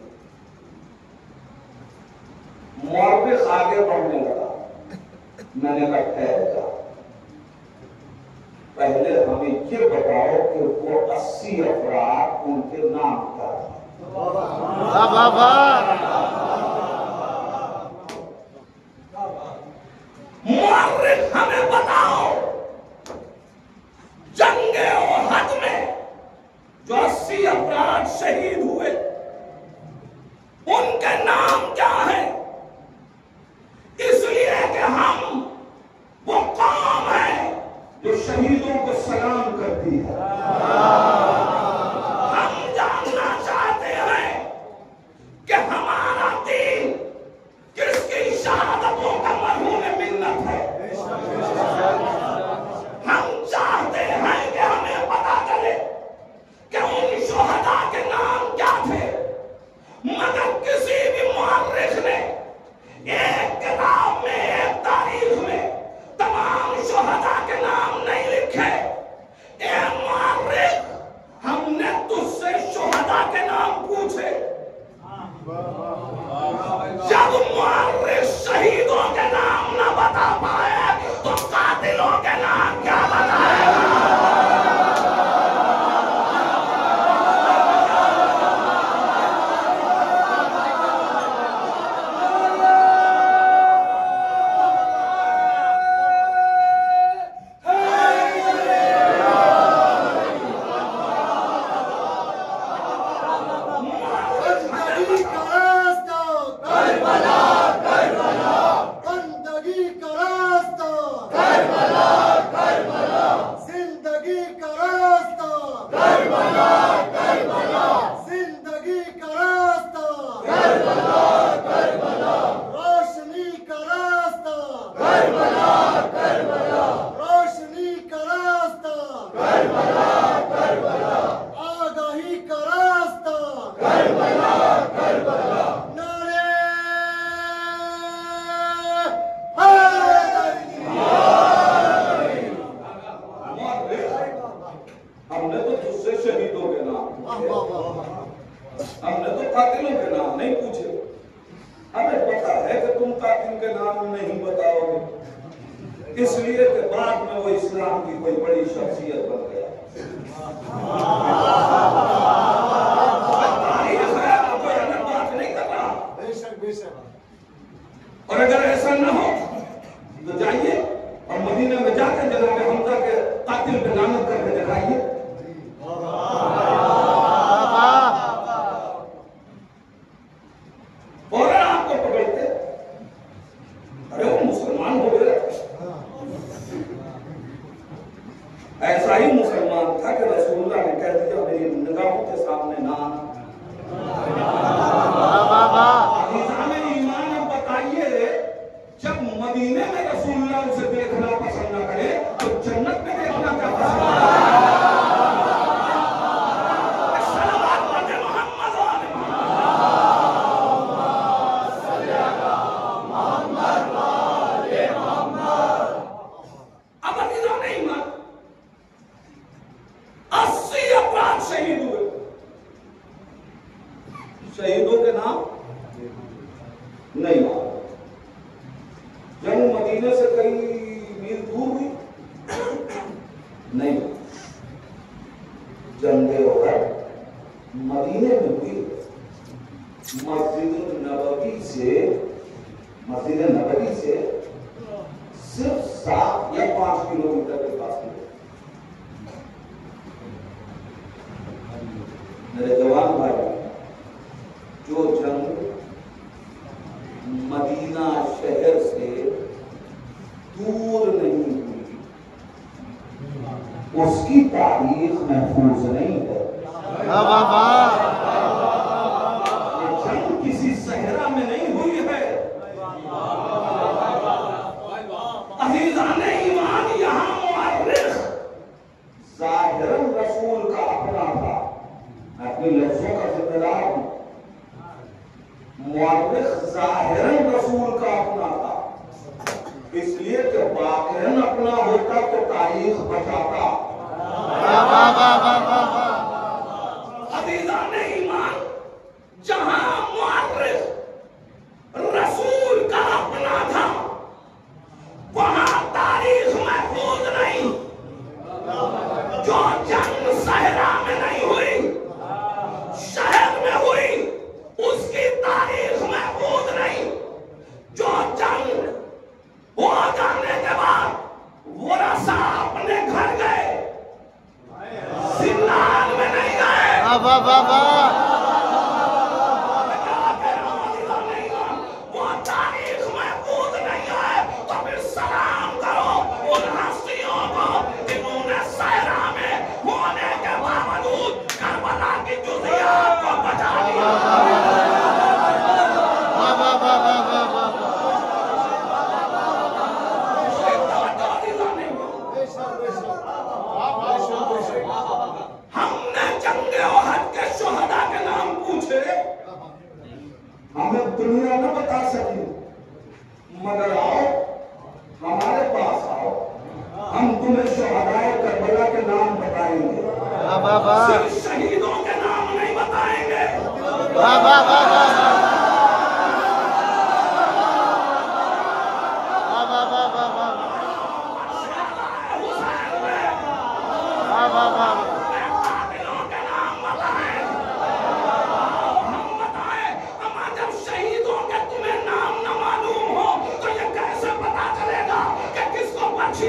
मुअर्रिख आगे बढ़ने लगा। मैंने कहा ठहर जा, पहले हमें ये बताओ कि वो 80 अफराद, उनके नाम क्या था? मुअर्रिख हमें बताओ, जंगे उहद में जो 80 अफराद शहीद हुए उनके नाम क्या है? इसलिए कि हम वो कौम है जो शहीदों को सलाम करती है। हम जानना चाहते हैं कि हमारा दीन किसकी शहादतों का मरहूम मिन्नत है। हम चाहते हैं कि हमें पता चले कि उन शुहदा के नाम क्या थे, मगर किसी भी मुअर्रिख ने एक किताब में, एक तारीख में तमाम शुहदा के नाम नहीं लिखे। ए मुअर्रिख, हमने तुझसे शुहदा के नाम पूछे। जब मुअर्रिख शहीदों के नाम न बता पाए तो कातिलों के नाम क्या बताएगा? हमने तो तुझसे शहीदों के नाम, हमने तो कातिलों के नाम नहीं पूछे। हमें पता है कि तुम कातिल के नाम नहीं बताओगे, इसलिए कि बाद में वो इस्लाम की कोई बड़ी शख्सियत बन गया। कोई अलग बात नहीं कर रहा। और अगर ऐसा न हो तो जाइए और मदीना में जाकर जनाब हमजा के कातिल पे लानत करके दिखाइए। और आपको पकड़ते, अरे वो मुसलमान हो गए। ऐसा ही मुसलमान था कि रसूलुल्लाह ने कह दिया मेरी निगाहों के सामने ना आना। नहीं माना। जंग मदीने से कई मील दूर हुई, नहीं। जंगे उहद मदीने में हुई। मस्जिद नबवी से सिर्फ 7 या 5 किलोमीटर के पास में। मेरे जवान भाई, जो जंग मदीना शहर से दूर नहीं हुई, उसकी तारीख महफूज नहीं है। ये जंग किसी सहरा में नहीं हुई है। अज़ीज़ाने ईमान, यहाँ मुअर्रिख ज़ाहिरन रसूल का अपना था। मैं अपने लफ्जों का जिम्मेदार हूं। मुअर्रिख ज़ाहिरन रसूल का अपना था, इसलिए कि बातिन अपना होता तो तारीख बचाता। अज़ीज़ाने ईमान, जहां मुअर्रिख रसूल का अपना था, वहां तारीख महफूज नहीं। जो जंग सहरा में नहीं हुई, शहर में हुई, उसकी तारीख महफूज नहीं। जो जंग हो जाने के बाद वो रसा अपने घर गए, सिन्नान में नहीं गए। वो तारीख महफूज नहीं है, तो फिर सलाम करो उन हस्तियों को जिन्होंने सहरा में होने के बावजूद करबला की जुज़ियात को बचा लिया। हमने जंगे उहद के शुहदा के नाम पूछे, हमें दुनिया न बता सकी, मगर आओ हमारे पास आओ, हम तुम्हें शुहदाए करबला के नाम बताएंगे। सिर्फ शहीदों के नाम नहीं बताएंगे।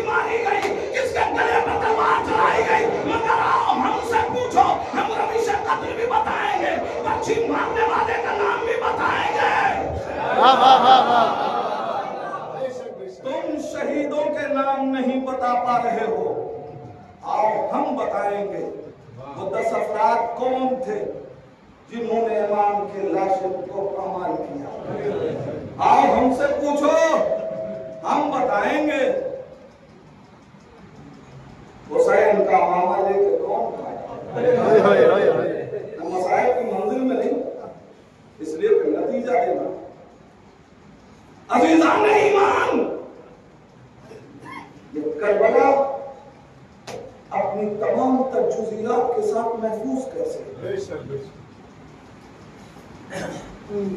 मारी गई, किसके गले में तलवार चलाई गई, मगर आओ हमसे पूछो, हम रवीश कत्ल भी बताएंगे, बच्ची मारने वाले का नाम भी बताएंगे। तुम शहीदों के नाम नहीं बता पा रहे हो, आओ हम बताएंगे। वो 10 अफराद कौन थे जिन्होंने इमाम के लाशिब को कमाल किया? आओ हमसे पूछो, हम बताएंगे। हुसैन का मामा लेके कौन था? मसाइल की मंजिल में नहीं, इसलिए फिर नतीजा देना। अज़ीज़ाने ईमान, ये करबला अपनी तमाम तजुज़ियात के साथ महफूज कैसे?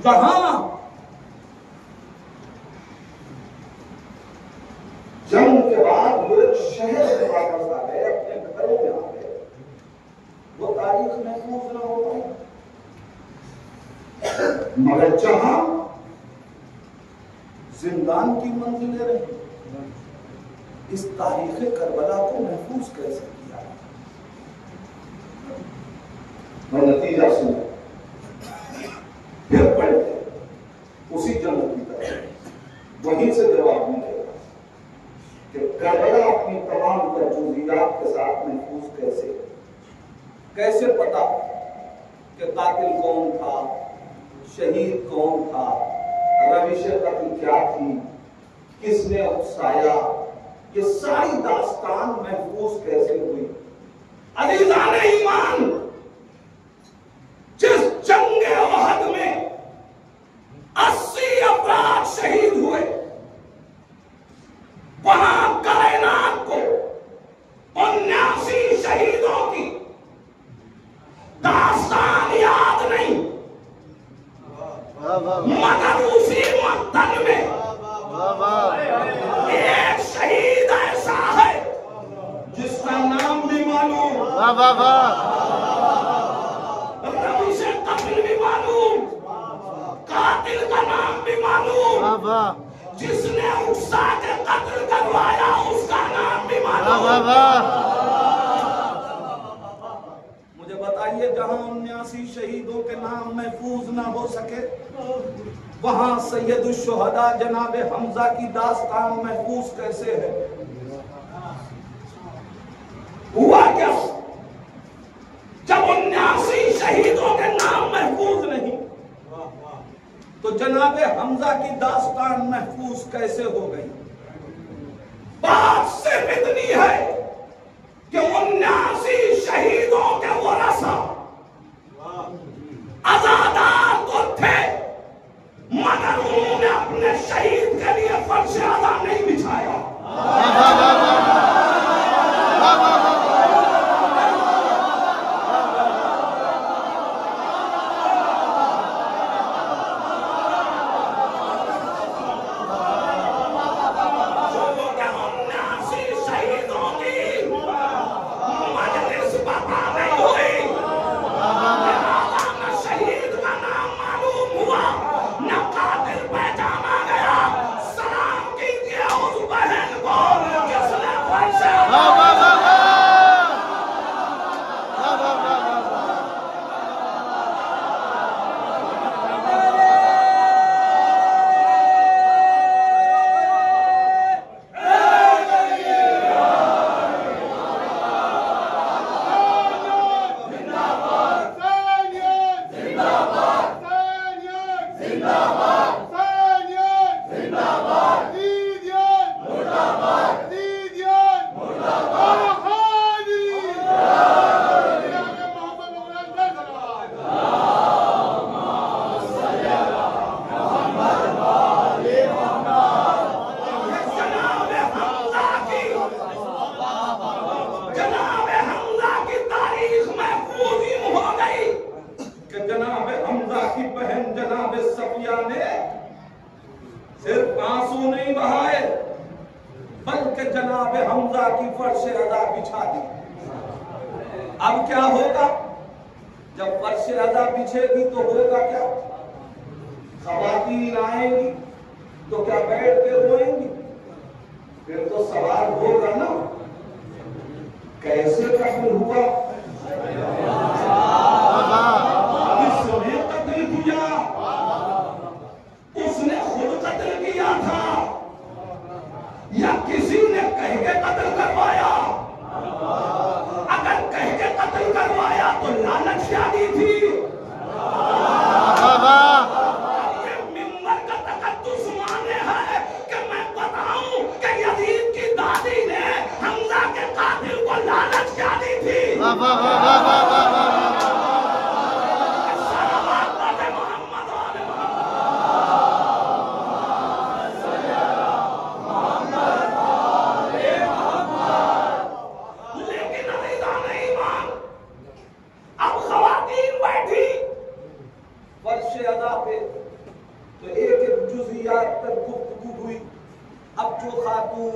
जहां जंग के बाद लोग शहर से वापस आ गए, अपने घरों में आ गए, वो तारीख महफूज न हो पाई। मगर जहां जिंदान की मंजिलें रही, इस तारीख करबला को महफूज कैसे किया? और नतीजा सुनो, फिर पढ़ते उसी जंग की तरफ, वहीं से जवाब मिलेगा कि करबला अपनी तमाम तजुज़ियात के साथ महफूज कैसे पता कि कातिल कौन था, शहीद कौन था, रविश कत्ल क्या थी, किसने उकसाया, ये सारी दास्तान महफूज कैसे हुई? अज़ीज़ाने ईमान, जिस जंगे उहद में 80 अफराद शहीद हुए, वहां कायनात को 79 शहीदों की दास्तान याद नहीं, मगर उसी मुझे बताइए, जहां 79 शहीदों के नाम महफूज ना हो सके, वहां सैयदुल शुहदा जनाब हमजा की दास्तान महफूज कैसे है? हुआ क्या जब 79 शहीदों के नाम महफूज नहीं, तो जनाब हमजा की दास्तान महफूज कैसे हो गई? बात सिर्फ इतनी है कि 79 शहीदों के वरसा आजादार तो थे, मगर उन्होंने अपने शहीद के लिए फर्श अज़ा नहीं बिछाया। सिर्फ आंसू नहीं बहाए, बल्कि जनाब हमजा की फर्श अज़ा बिछा दी। अब क्या होगा? जब फर्श अज़ा बिछेगी तो होगा क्या? ख़वातीन आएंगी तो क्या बैठ के रोएंगी? फिर तो सवाल होगा ना, कैसे कत्ल हुआ, किसने कत्ल किया, उसने खुद कत्ल किया था या किसी ने कह के कत्ल करवाया? अगर कह के कत्ल करवाया तो लानत क्या दी थी? ये मिंबर का तकद्दुस माने है कि मैं बताऊं कि यजीद की दादी ने हमजा के कातिल को लानत क्या दी थी?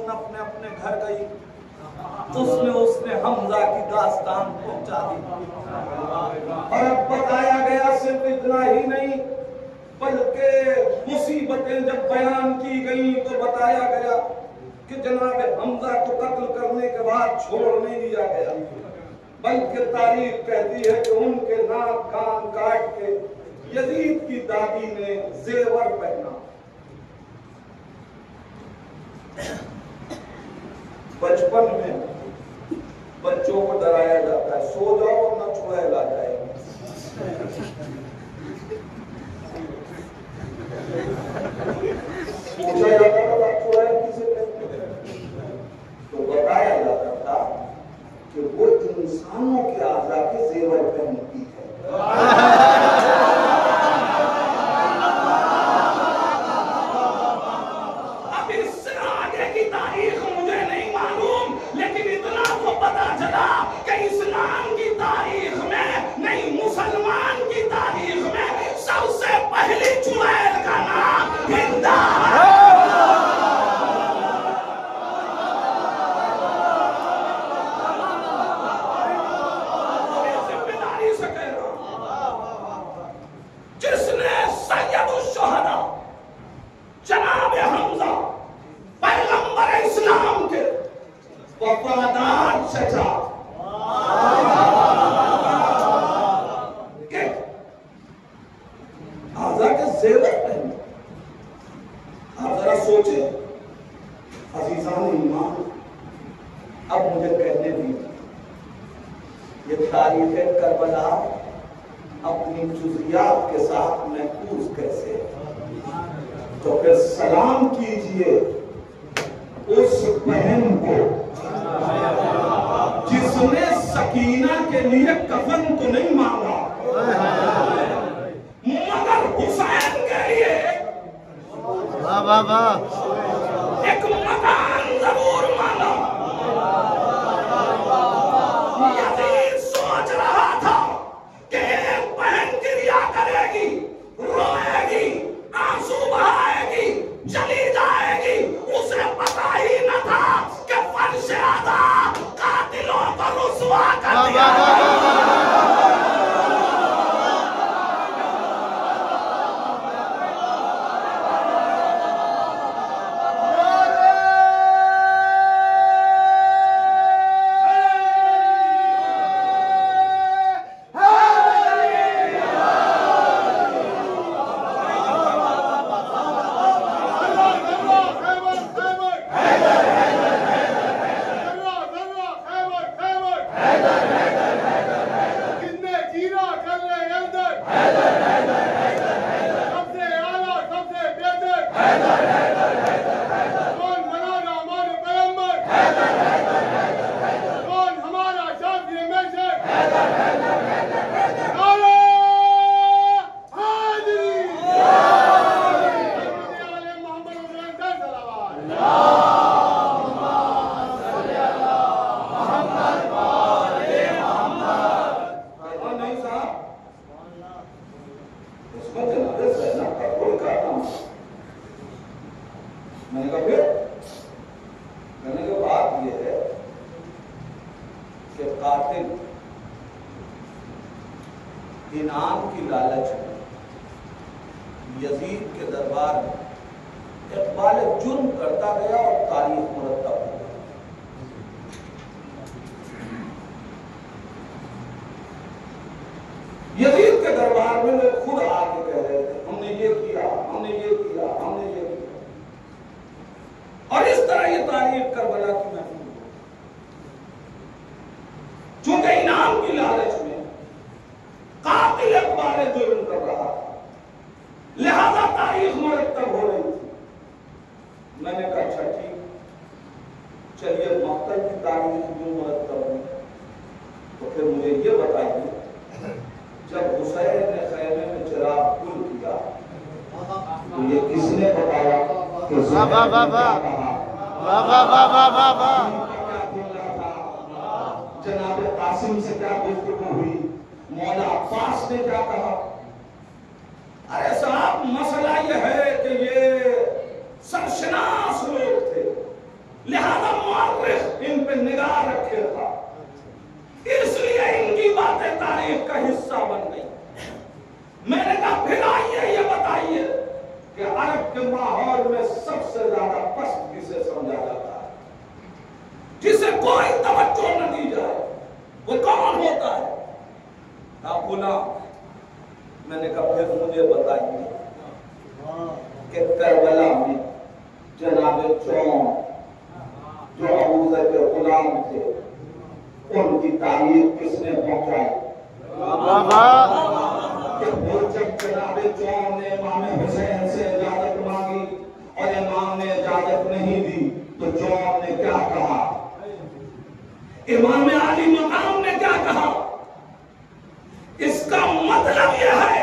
अपने अपने घर गई, उसने हमजा की दास्तान पहुंचा दी। और अब बताया गया सिर्फ इतना ही नहीं, बल्कि मुसीबतें जब बयान की गई तो बताया गया कि जनाब हमजा को कत्ल करने के बाद छोड़ नहीं दिया गया, बल्कि तारीख कहती है कि उनके नाक कान काट के यजीद की दादी ने जेवर पहना। बचपन में बच्चों को डराया जाता है, सो जाओ और ना छुड़ाया ला जाएगा। पूछा जाता था छुड़ाया किसे कहते हैं, तो बताया जाता था कि वो इंसानों के आज़ा के जेवर पहनती है। पता चला कि इस्लाम की तारीख में अपनी जुज़ियात के साथ महफूज कैसे? तो फिर सलाम कीजिए उस बहन को जिसने सकीना के लिए कफन तो नहीं मांगा, मगर हुसैन के लिए एक मकान जरूर मांगा। यजीद सोच रहा था कि एक बहन क्रिया करेगी, रोएगी, आंसू बहाएगी, चली जाएगी, उसे पता ही न था कि फर्श आदा कातिलों को रुसवा कर दिया। इनाम की लालच में यजीद के दरबार में इकबाल जुर्म करता गया और तारीख मुरत्तब हो गई। यजीद के दरबार में लोग खुद आके कह रहे थे हमने ये किया, हमने ये किया, हमने ये किया, और इस तरह ये तारीख करबला की महफूज हो। चूंकि इनाम की लालच में कातिल इकबाल जुर्म कर रहा था, लिहाजा तारीख मुरत्तब हो रही थी। मैंने कहा अच्छा ठीक, चलिए मक्तल की तारीख जो मुरत्तब हुई, तो फिर मुझे ये बताइए जब हुसैन ने खैमे में चिराग गुल किया तो ये किसने बताया कि जनाब कासिम से क्या गुफ्तगू हुई, मौला अब्बास ने क्या कहा? अरे साहब मसला यह है कि ये सरशनास लोग थे, लिहाजा मुअर्रिख इन पे निगाह रखे था, इसलिए इनकी बातें तारीख का हिस्सा बन गई। मैंने कहा फिर आइए ये बताइए कि अरब के माहौल में सबसे ज्यादा पस्त किसे समझा जाता है, जिसे कोई तवज्जो न दी जाए, वो कौन होता है? गुलाम। मैंने कहा फिर मुझे बताइए कि करबला में जनाब चौन जो अबू ज़र के गुलाम थे उनकी तारीख किसने पहुंचाई? कि वो जब जनाब चौन ने इमाम हुसैन से इजाजत मांगी और इमाम ने इजाजत नहीं दी तो चौन ने क्या कहा? इमाम आली मकाम ने क्या कहा? इसका मतलब यह है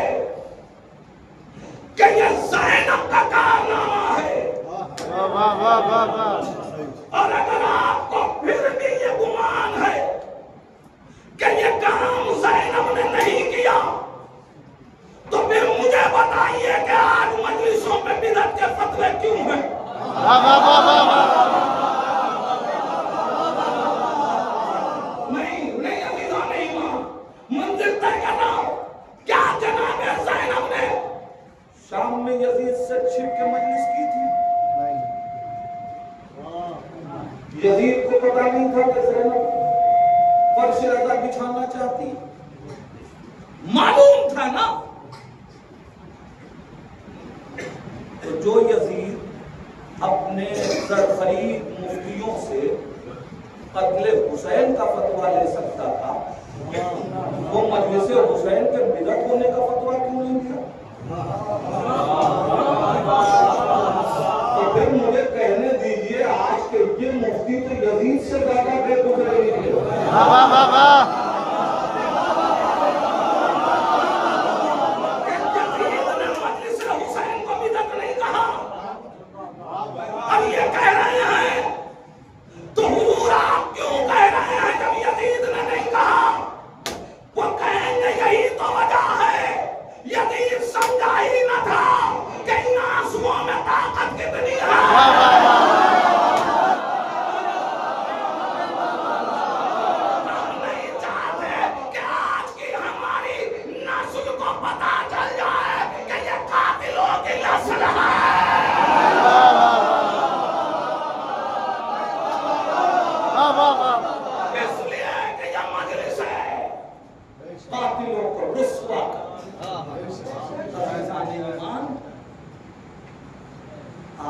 कि यह ज़ैनब का कारनामा है। और अगर आपको फिर भी ये गुमान है कि ये काम ज़ैनब ने नहीं किया तो फिर मुझे बताइए कि आज मजलिसों में बिदअत के फतवे क्यों हैं? शाम में यजीद से छिप के मजलिस की थी। यजीद को पता नहीं था कि ज़ैनब फर्श अज़ा बिछाना चाहती, मालूम था ना। तो जो यजीद अपने सरफरीद मुफ्तियों से कत्ल हुसैन का फतवा ले सकता था वो मजलिस हुसैन हुसैन के बिदअत होने का फतवा क्यों नहीं दिया? तो फिर मुझे कहने दीजिए, आज के ये मुफ्ती तो यजीद से ज्यादा बेगुजरे हैं।
वाह वाह वाह
अब ये कह रहे हैं तो हुजूर आप क्यों कह रहे हैं जब यजीद ने नहीं कहा? वो कहेंगे यही तो वजह है, यजीद समझा ही न था कि इन आंसुओं में ताकत कितनी है। हम नहीं चाहते कि आज की हमारी नस्ल को पता चल जाए कि ये कातिलों की नस्ल है। इसलिए कि यह मजलिस है कातिलों को रुस्वा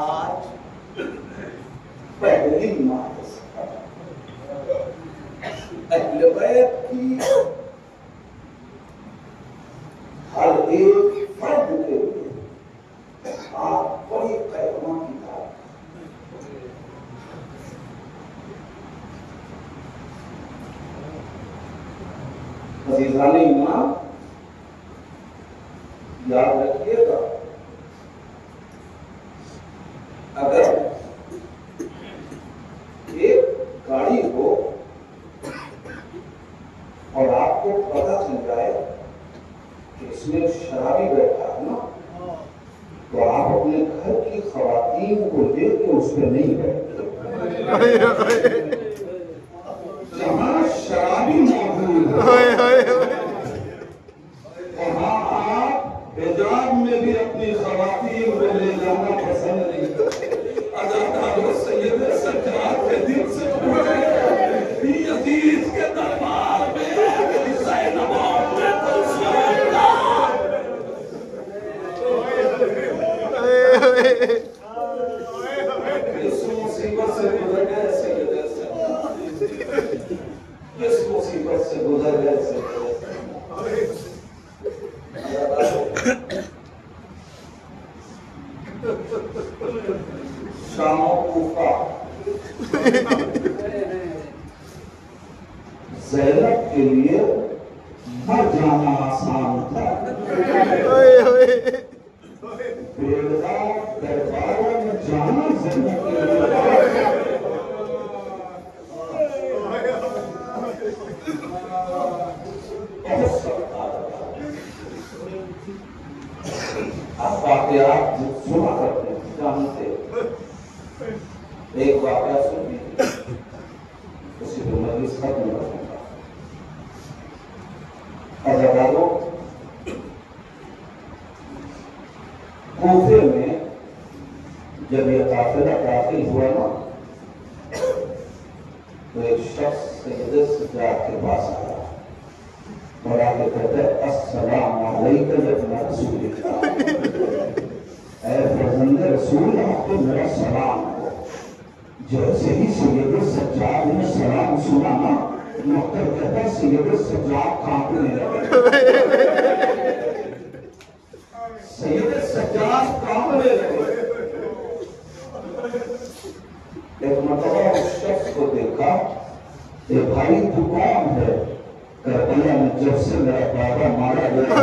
आज पहली मार्च अहले बैत की हर एक फर्द के लिए आप बड़ी पैगमा की अजीज़ान ईमान याद रखिएगा, अगर एक गाड़ी हो और आपको पता चल जाए कि इसमें शराबी बैठा है ना, तो आप अपने घर की खवातीन को लेकर उस पर नहीं बैठते। जहां शराबी मौजूद है वहां आप हिजाब में भी अपनी खवातीन को ले जाना पसंद नहीं करते। अदाकारों सैयद सज्जाद के दिल से यजीद के दरबार में ज़ैनब इस मुसीबत से गुजर गए सैयद, किस मुसीबत से गुजर गए। शाम कूफा ज़ैनब के लिए मर जाना आसान था। बेगदार दरबारों में जाना ज़ैनब के लिए आप सुना करते जानते। एक वाक़या सुनिए, उसी को मजलिस खत्म करूंगा। अज़ादारों, कूफे में जब यह काफिला दाखिल हुआ ना, तो एक शख्स सैयद सज्जाद के पास आया और आगे कहते अस्सलाम अलैकुम या रसूलल्लाह, ऐ फर्जंदे रसूल आपको मेरा सलाम हो। जैसे ही सैयद सज्जाद ने सलाम सुना ना, मक्कर कहता सैयद सज्जाद कांपने लगे। सैयद सज्जाद कांपने लगे। एक मरतबा उस शख्स को देखा, ये भाई तू कौन है? करबला में जब से मेरा बाबा मारा गया,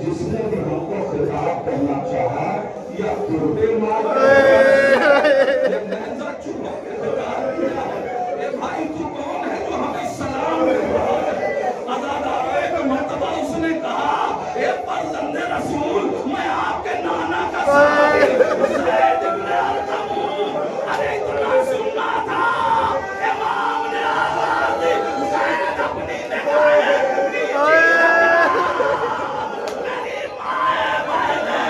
जिसने भी हमको खिताब करना चाहा या तुरबे मार भाई तू कौन है जो हमें सलाम दे रहा है? एक मरतबा उसने कहा, ए फर्जंदे रसूल, मैं आपके नाना का ज़ैद इब्न अरक़म हूं। अरे इतना सुनना था, इमाम ने आवाज़ दी, ज़ैद अपनी निगाहें मेरी माए बहने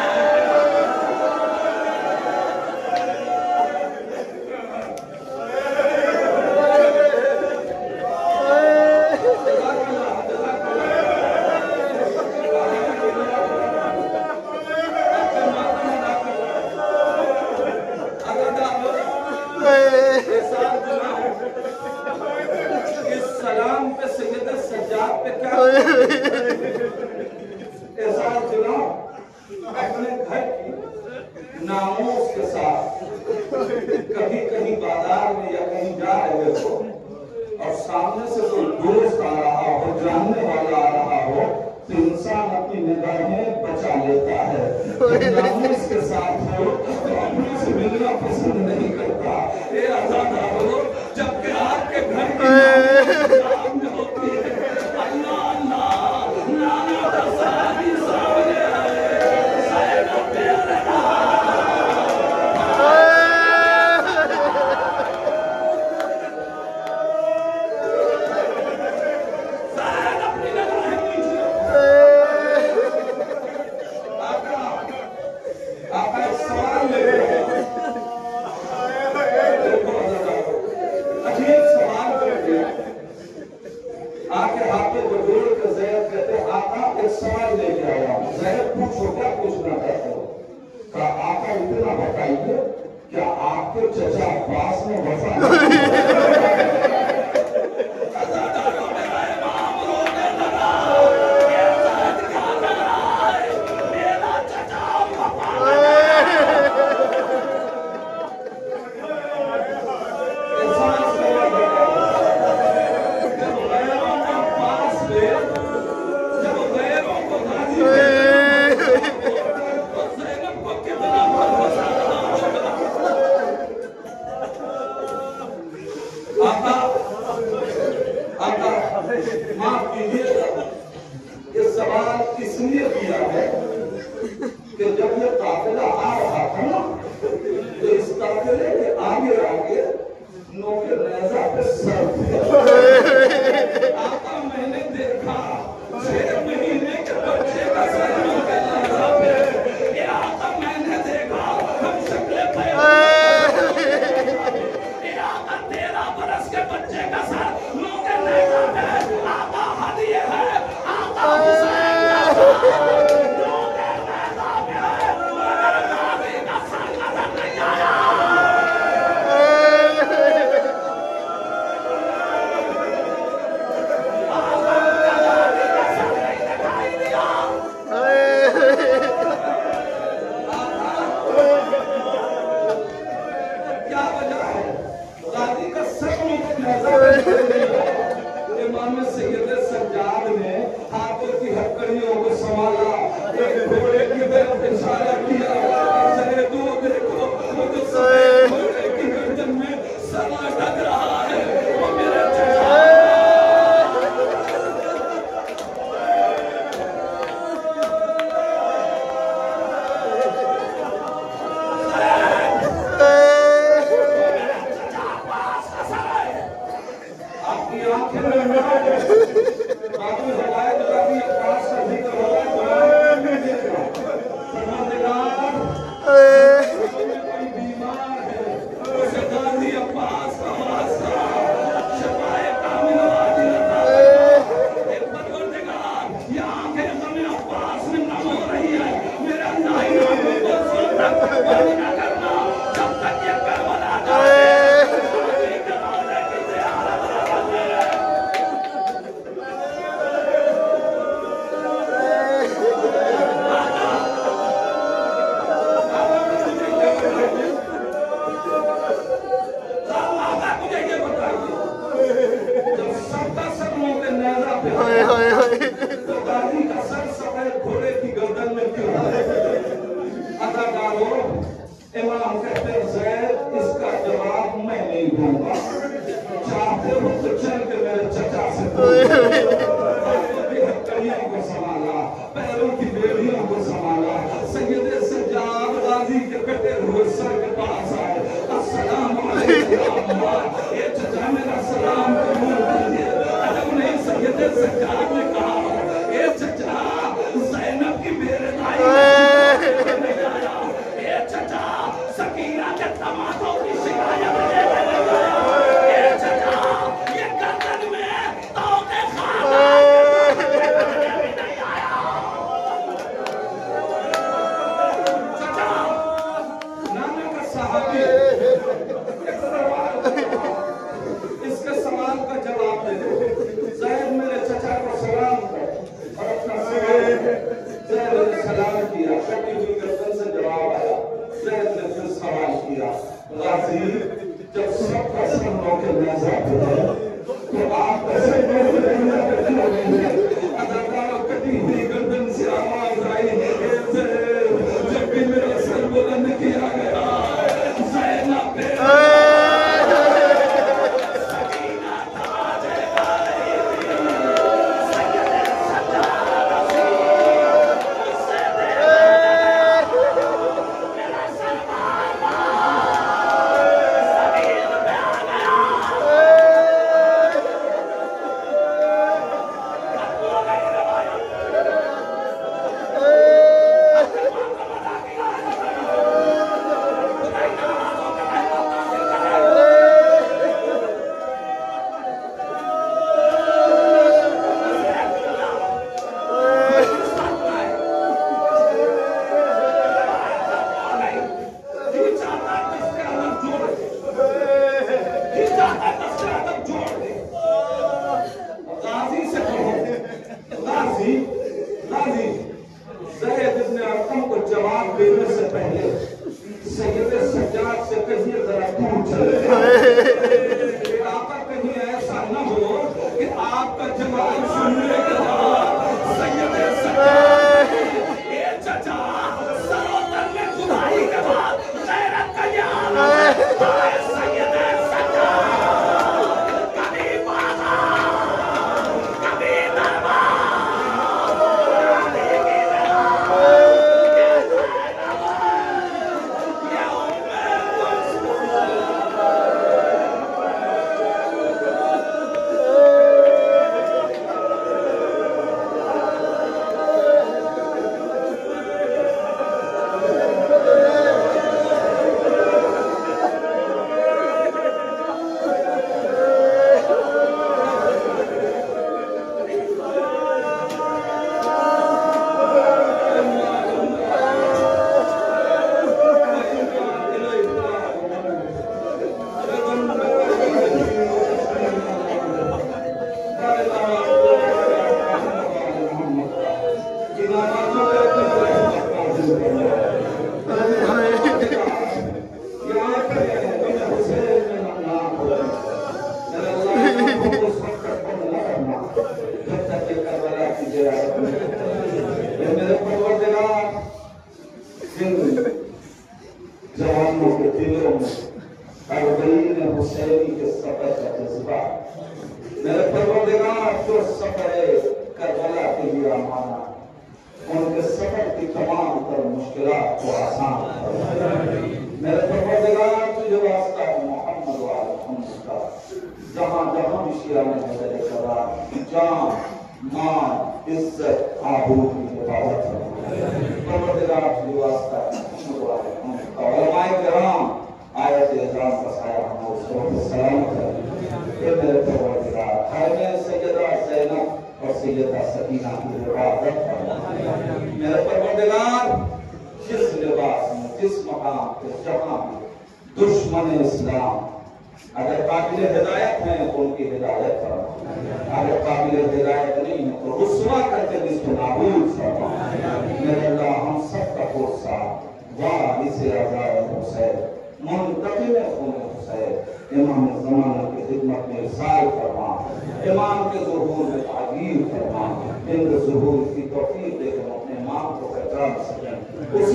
अपने घर की नामोस के साथ कभी कहीं बाजार में या कहीं जा रहे हो और सामने से कोई दोस्त आ रहा हो, जानने वाला आ रहा हो, तो इंसान अपनी निगाहें बचा लेता है। नामोस के साथ हो तो अपने से मिलना पसंद नहीं करता। ये आजाद हो जबकि आपके घर की नाम होती है अल्लाह अल्लाह नाना दसानी सामने क्या आपके चचा अब्बास में माफ कीजिएगा, ये सवाल इसलिए किया है कि जब ये काफिला आ रहा था ना, तो इस काफिले के आगे आगे नौके नेज़ा पे सर थे। आका मैंने देखा 6 महीने के बच्चे का सर नौके नेज़ा पे। ये आका मैंने देखा हम शक्ले पे। ये आका 13 बरस के बच्चे का सर नौके नेज़ा पे। आका हदिया है, आका हुसैन नौके नेज़ा पे है, मगर गाजी का सर नजर नहीं आया। इमाम सैयद सज्जाद ने हाथों की हथकड़ियों को संभाला, एक घोड़े की तरफ इशारा किया, देखो वो जो सफेद घोड़े की गर्दन में समा लग रहा है, वो मेरे इमाम कहते हैं ज़ैद इसका जवाब मैं नहीं दूंगा, चाहते हो तो चल के मेरे चचा से हाथों की हथकड़ियों को संभाला, पैरों की बेड़ियों को संभाला, सैयद सज्जाद गाजी के कटे हुए सर के पास आए, अस्सलाम वालेकुम, ये चचा मेरा सलाम कबूल कीजिए। अजब नहीं, सैयद सज्जाद ने कहा ये चचा ज़ैनब की बेरदाई सकीना के तमाशों की शिकायत लेने लगा। ये चचा ये गर्दन में तौके खाता भी नहीं आया। चचा नाना का सहाबी इसके सवाल का जवाब दे दो। ज़ैद मेरे चचा को सलाम गाजी जब सबका सपनों के नेज़ा पे है तो आप कैसे अदाकारों कटी हुई गर्दन से आवाज आई है जब भी मेरा सर बुलंद किया गया ज़ैनब पे उस